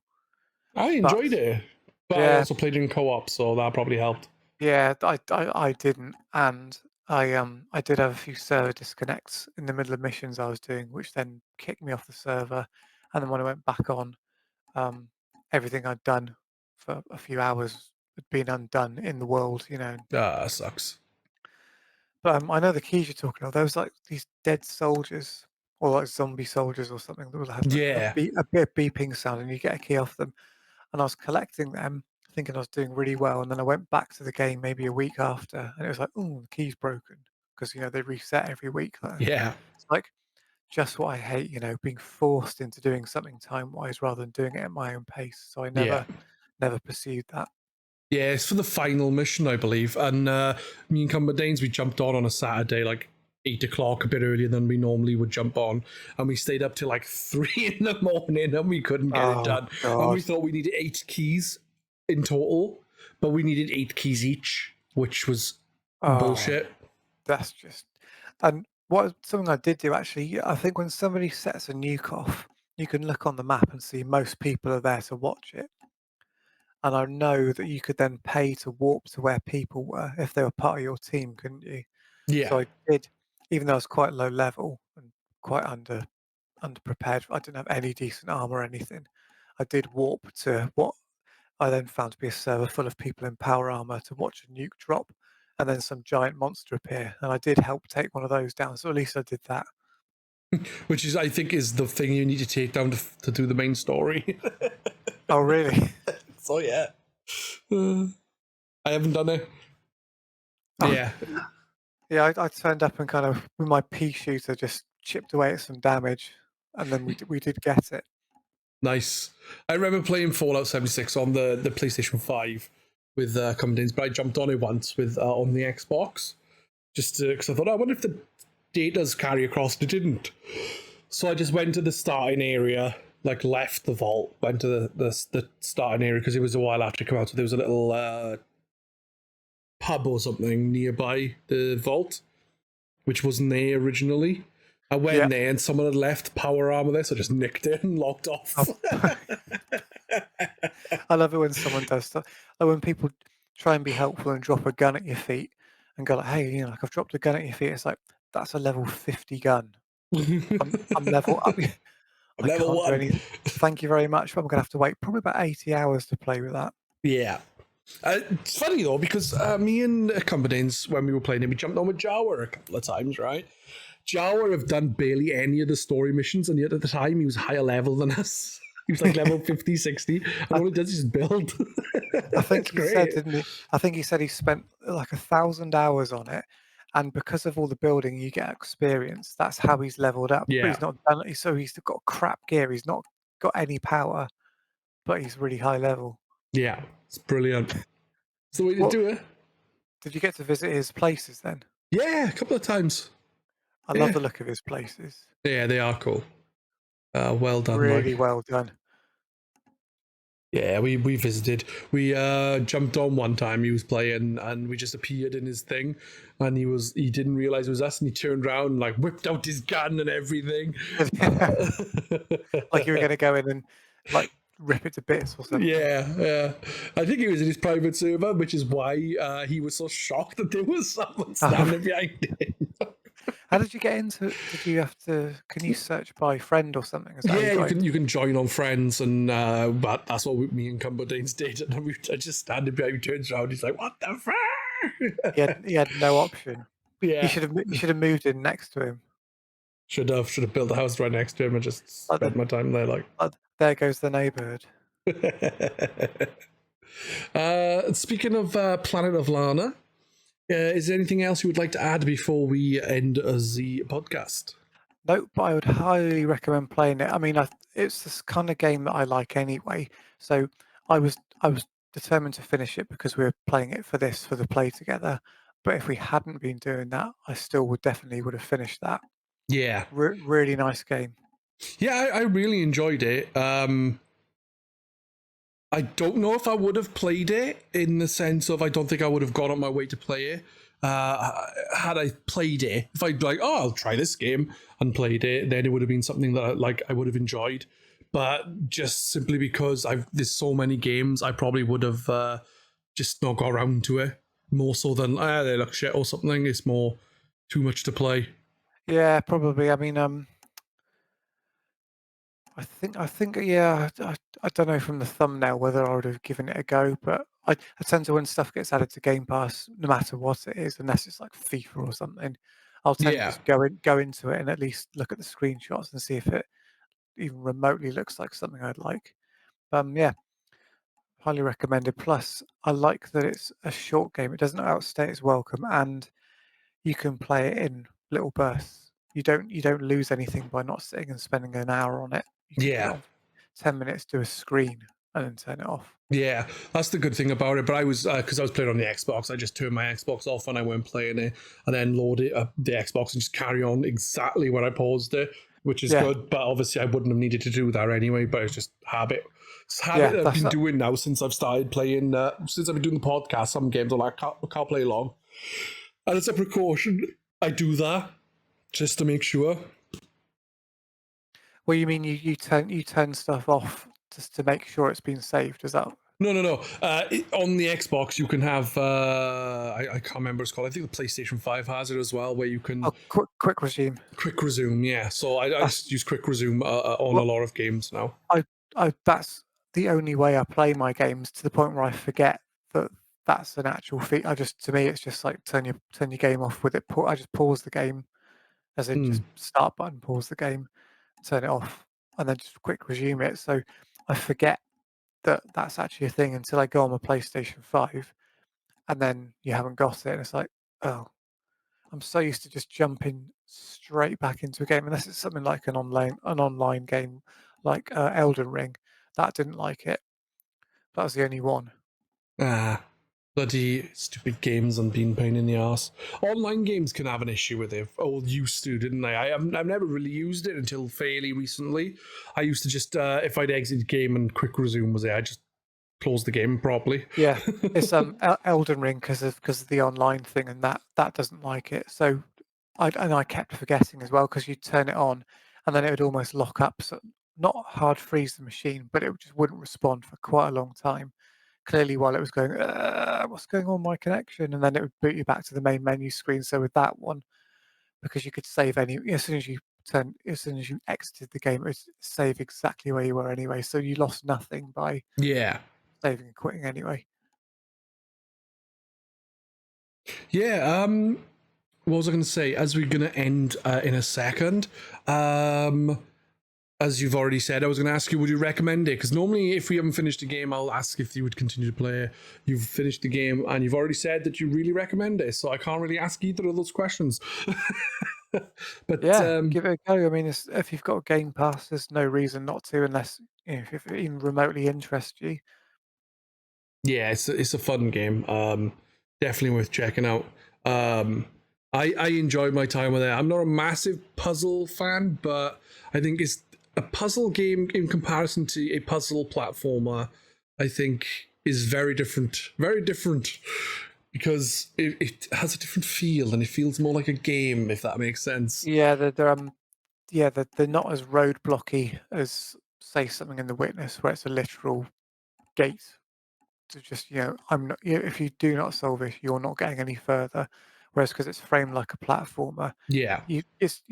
I but enjoyed it, but I yeah, also played in co-op, so that probably helped. yeah, I didn't, and I did have a few server disconnects in the middle of missions I was doing, which then kicked me off the server, and then when I went back on, um, everything I'd done for a few hours had been undone in the world, Ah, sucks. But I know the keys you're talking about. There was like these dead soldiers or like zombie soldiers or something that would have like Yeah, a bit of beeping sound, and you get a key off them. And I was collecting them, thinking I was doing really well. And then I went back to the game maybe a week after, and it was like, oh, the key's broken because they reset every week. yeah, It's like just what I hate, being forced into doing something time wise rather than doing it at my own pace. So I yeah. never pursued that. Yeah, it's for the final mission, I believe. And me and Cumberdanes, we jumped on a Saturday, like 8 o'clock, a bit earlier than we normally would jump on. And we stayed up till like 3 in the morning and we couldn't get it Oh done. And we God. thought we needed 8 keys in total, but we needed 8 keys each, which was Oh, bullshit. that's just and what something I did do actually, I think when somebody sets a nuke off, you can look on the map and see most people are there to watch it. And I know that you could then pay to warp to where people were if they were part of your team, couldn't you? Yeah. So I did, even though I was quite low level and quite underprepared, I didn't have any decent armor or anything. I did warp to what I then found to be a server full of people in power armor to watch a nuke drop and then some giant monster appear. And I did help take one of those down. So at least I did that. Which is, I think, is the thing you need to take down to do the main story. Oh, really? So, yeah. I haven't done it. Oh, Yeah. yeah, I turned up and kind of, with my pea shooter, just chipped away at some damage. And then we did get it. Nice. I remember playing Fallout 76 on the PlayStation 5 with Cumberdanes, but I jumped on it once with on the Xbox just because I thought, I wonder if the data's carry across. It didn't. So I just went to the starting area, like left the vault, went to the starting area because it was a while after it came out. So there was a little pub or something nearby the vault, which wasn't there originally. I went Yeah. there and someone had left power armor there, so I just nicked it and locked off. Oh. I love it when someone does stuff. Like when people try and be helpful and drop a gun at your feet and go like, hey, like I've dropped a gun at your feet. It's like, that's a level 50 gun. I'm level up. I Level can't do one. anything. Thank you very much, but I'm gonna have to wait probably about 80 hours to play with that. Yeah. It's funny though because me and Companions, when we were playing it, we jumped on with Jawa a couple of times, right? Jawa have done barely any of the story missions, and yet at the time he was higher level than us. He was like level 50, 60, and I, all he does is build. I It's think he said, great. didn't he? I think he said he spent like 1,000 hours on it, and because of all the building, you get experience. That's how he's leveled up. But Yeah, he's not done. So he's got crap gear. He's not got any power, but he's really high level. yeah, it's brilliant. It's the way to What do it. did you get to visit his places then? Yeah, a couple of times. I love Yeah, the look of his places. yeah, they are cool. Well done, Really like. well done. Yeah, we visited. We jumped on one time. He was playing, and we just appeared in his thing, and he didn't realize it was us, and he turned around and like whipped out his gun and everything. Like you were going to go in and like rip it to bits or something. Yeah, yeah. I think he was in his private server, which is why he was so shocked that there was someone Oh, standing behind him. how did you get into it? Did you have to? Can you search by friend or something? Is that how you Yeah, got into? you can join on friends, and but that's what me and Cumberdanes did. And I just standing behind him, turns around, he's like, "What the fuck?" He had no option. Yeah, You should have moved in next to him. should have built a house right next to him and just Like spent my time there. Like, there goes the neighbourhood. speaking of Planet of Lana, is there anything else you would like to add before we end the podcast? Nope, but I would highly recommend playing it. I mean, it's this kind of game that I like anyway. So I was determined to finish it because we were playing it for the play together. But if we hadn't been doing that, I still would have finished that. Yeah, Really nice game. yeah, I really enjoyed it. I don't know if I would have played it in the sense of I don't think I would have gone on my way to play it. Had I played it, if I'd be like, oh, I'll try this game and played it, then it would have been something that I would have enjoyed. But just simply because there's so many games, I probably would have just not got around to it. More so than they look shit or something. It's more too much to play. Yeah, probably. I mean, I think, yeah. I don't know from the thumbnail whether I would have given it a go, but I tend to when stuff gets added to Game Pass, no matter what it is, unless it's like FIFA or something, I'll tend to Yeah, just go into it and at least look at the screenshots and see if it even remotely looks like something I'd like. Yeah, highly recommended. Plus, I like that it's a short game. It doesn't outstay its welcome, and you can play it in little bursts. You don't lose anything by not sitting and spending an hour on it. You can put it yeah. on 10 minutes to a screen and then turn it off. Yeah, that's the good thing about it. But I was because I was playing on the Xbox, I just turned my Xbox off when I weren't playing it, and then load it up the Xbox and just carry on exactly when I paused it, which is Yeah, good. But obviously, I wouldn't have needed to do that anyway. But it's just habit. It's habit yeah, that I've that's been doing now since I've started playing. Since I've been doing the podcast, some games I'm like, I can't play long, and it's a precaution. I do that just to make sure. well, you mean you turn stuff off just to make sure it's been saved? Is that No, no, no. On the Xbox, you can have. I can't remember what it's called. I think the PlayStation 5 has it as well, where you can quick regime? quick resume. Yeah, so I That's just use quick resume on a what lot of games now. I that's the only way I play my games to the point where I forget that that's an actual feat. To me, it's just like turn your game off with it. I just pause the game, as in Mm, just start button, pause the game, turn it off, and then just quick resume it. So I forget that that's actually a thing until I go on my PlayStation 5, and then you haven't got it, and it's like, oh, I'm so used to just jumping straight back into a game, unless it's something like an online game like Elden Ring. That didn't like it. That was the only one. ah, bloody stupid games and being pain in the ass. Online games can have an issue with it. All used to, didn't they? I've never really used it until fairly recently. I used to just if I'd exit the game and quick resume was there, I just close the game properly. Yeah, it's Elden Ring because of the online thing, and that doesn't like it. So I kept forgetting as well because you'd turn it on, and then it would almost lock up. So not hard freeze the machine, but it just wouldn't respond for quite a long time. Clearly, while it was going, what's going on with my connection? And then it would boot you back to the main menu screen. So with that one, because you could save as soon as you exited the game, it would save exactly where you were anyway. So you lost nothing by Yeah. saving and quitting anyway. Yeah. What was I going to say? As we're going to end in a second, as you've already said, I was going to ask you, would you recommend it? Because normally, if we haven't finished a game, I'll ask if you would continue to play. You've finished the game, and you've already said that you really recommend it, so I can't really ask either of those questions. But Yeah, give it a go. I mean, if you've got a Game Pass, there's no reason not to, unless if it even remotely interests you. yeah, it's a fun game. Definitely worth checking out. I enjoyed my time with it. I'm not a massive puzzle fan, but I think it's a puzzle game in comparison to a puzzle platformer. I think is very different. Very different. Because it has a different feel and it feels more like a game, if that makes sense. Yeah, they're not as roadblocky as, say, something in The Witness, where it's a literal gate to just, I'm not. If you do not solve it, you're not getting any further. Whereas because it's framed like a platformer, Yeah. there's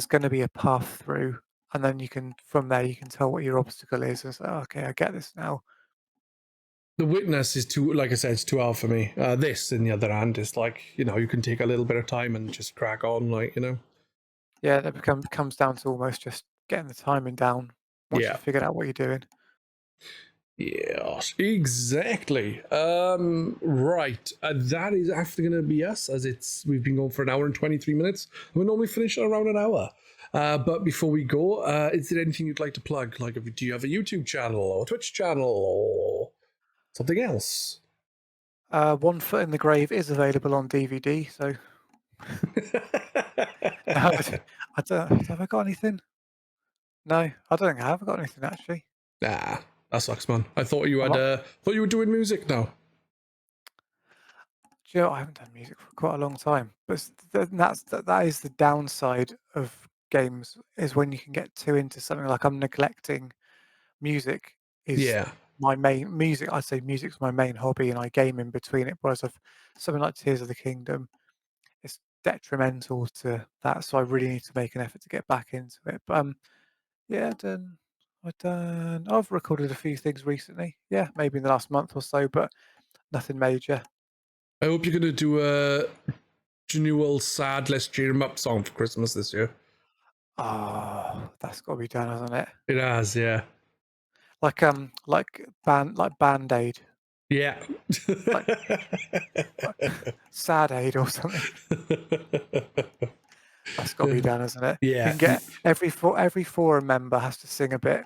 going to be a path through, and then from there you can tell what your obstacle is, and say, oh, okay, I get this now. The Witness is too, like I said, it's too hard for me. This, on the other hand, is like, you can take a little bit of time and just crack on, Yeah, that comes down to almost just getting the timing down once you've figured out what you're doing. Yes, exactly. Right. That is actually going to be us, as we've been going for an hour and 23 minutes. We normally finish at around an hour. But before we go, is there anything you'd like to plug? Like, do you have a YouTube channel or a Twitch channel or something else? One Foot in the Grave is available on DVD, so I don't. Have I got anything? No, I don't think I have got anything actually. Nah, that sucks, man. I thought you were doing music now. Do you know, I haven't done music for quite a long time, but that is the downside of games, is when you can get too into something. Like, I'm neglecting music is Yeah. my main music. I'd say music's my main hobby, and I game in between it. Whereas something like Tears of the Kingdom, it's detrimental to that. So I really need to make an effort to get back into it. But yeah, I've recorded a few things recently. Yeah, maybe in the last month or so, but nothing major. I hope you're going to do a genuine sad Let's Cheer 'Em Up song for Christmas this year. Oh, that's got to be done, hasn't it? It has, yeah. Like Band-Aid. Yeah. Like Sad Aid or something. That's got to be done, hasn't it? Yeah. You can get every forum member has to sing a bit.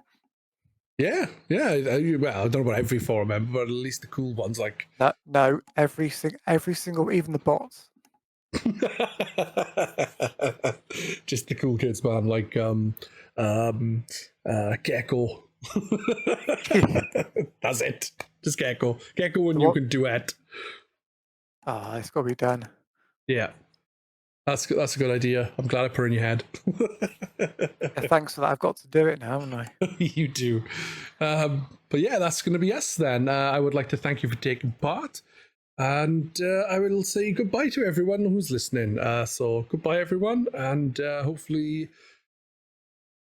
Yeah. Well, I don't know about every forum member, but at least the cool ones, like. No, every single, even the bots. Just the cool kids, man. Like Gecko. That's it. Just Gecko. Gecko and you can duet. Ah, it's got to be done. Yeah. That's a good idea. I'm glad I put it in your head. Yeah, thanks for that. I've got to do it now, haven't I? You do. But yeah, that's going to be us then. I would like to thank you for taking part. And I will say goodbye to everyone who's listening. So goodbye, everyone. And hopefully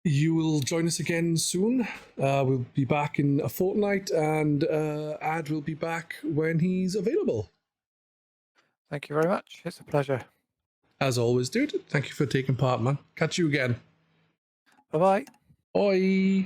you will join us again soon. We'll be back in a fortnight, and Ad will be back when he's available. Thank you very much. It's a pleasure. As always, dude. Thank you for taking part, man. Catch you again. Bye-bye. Bye.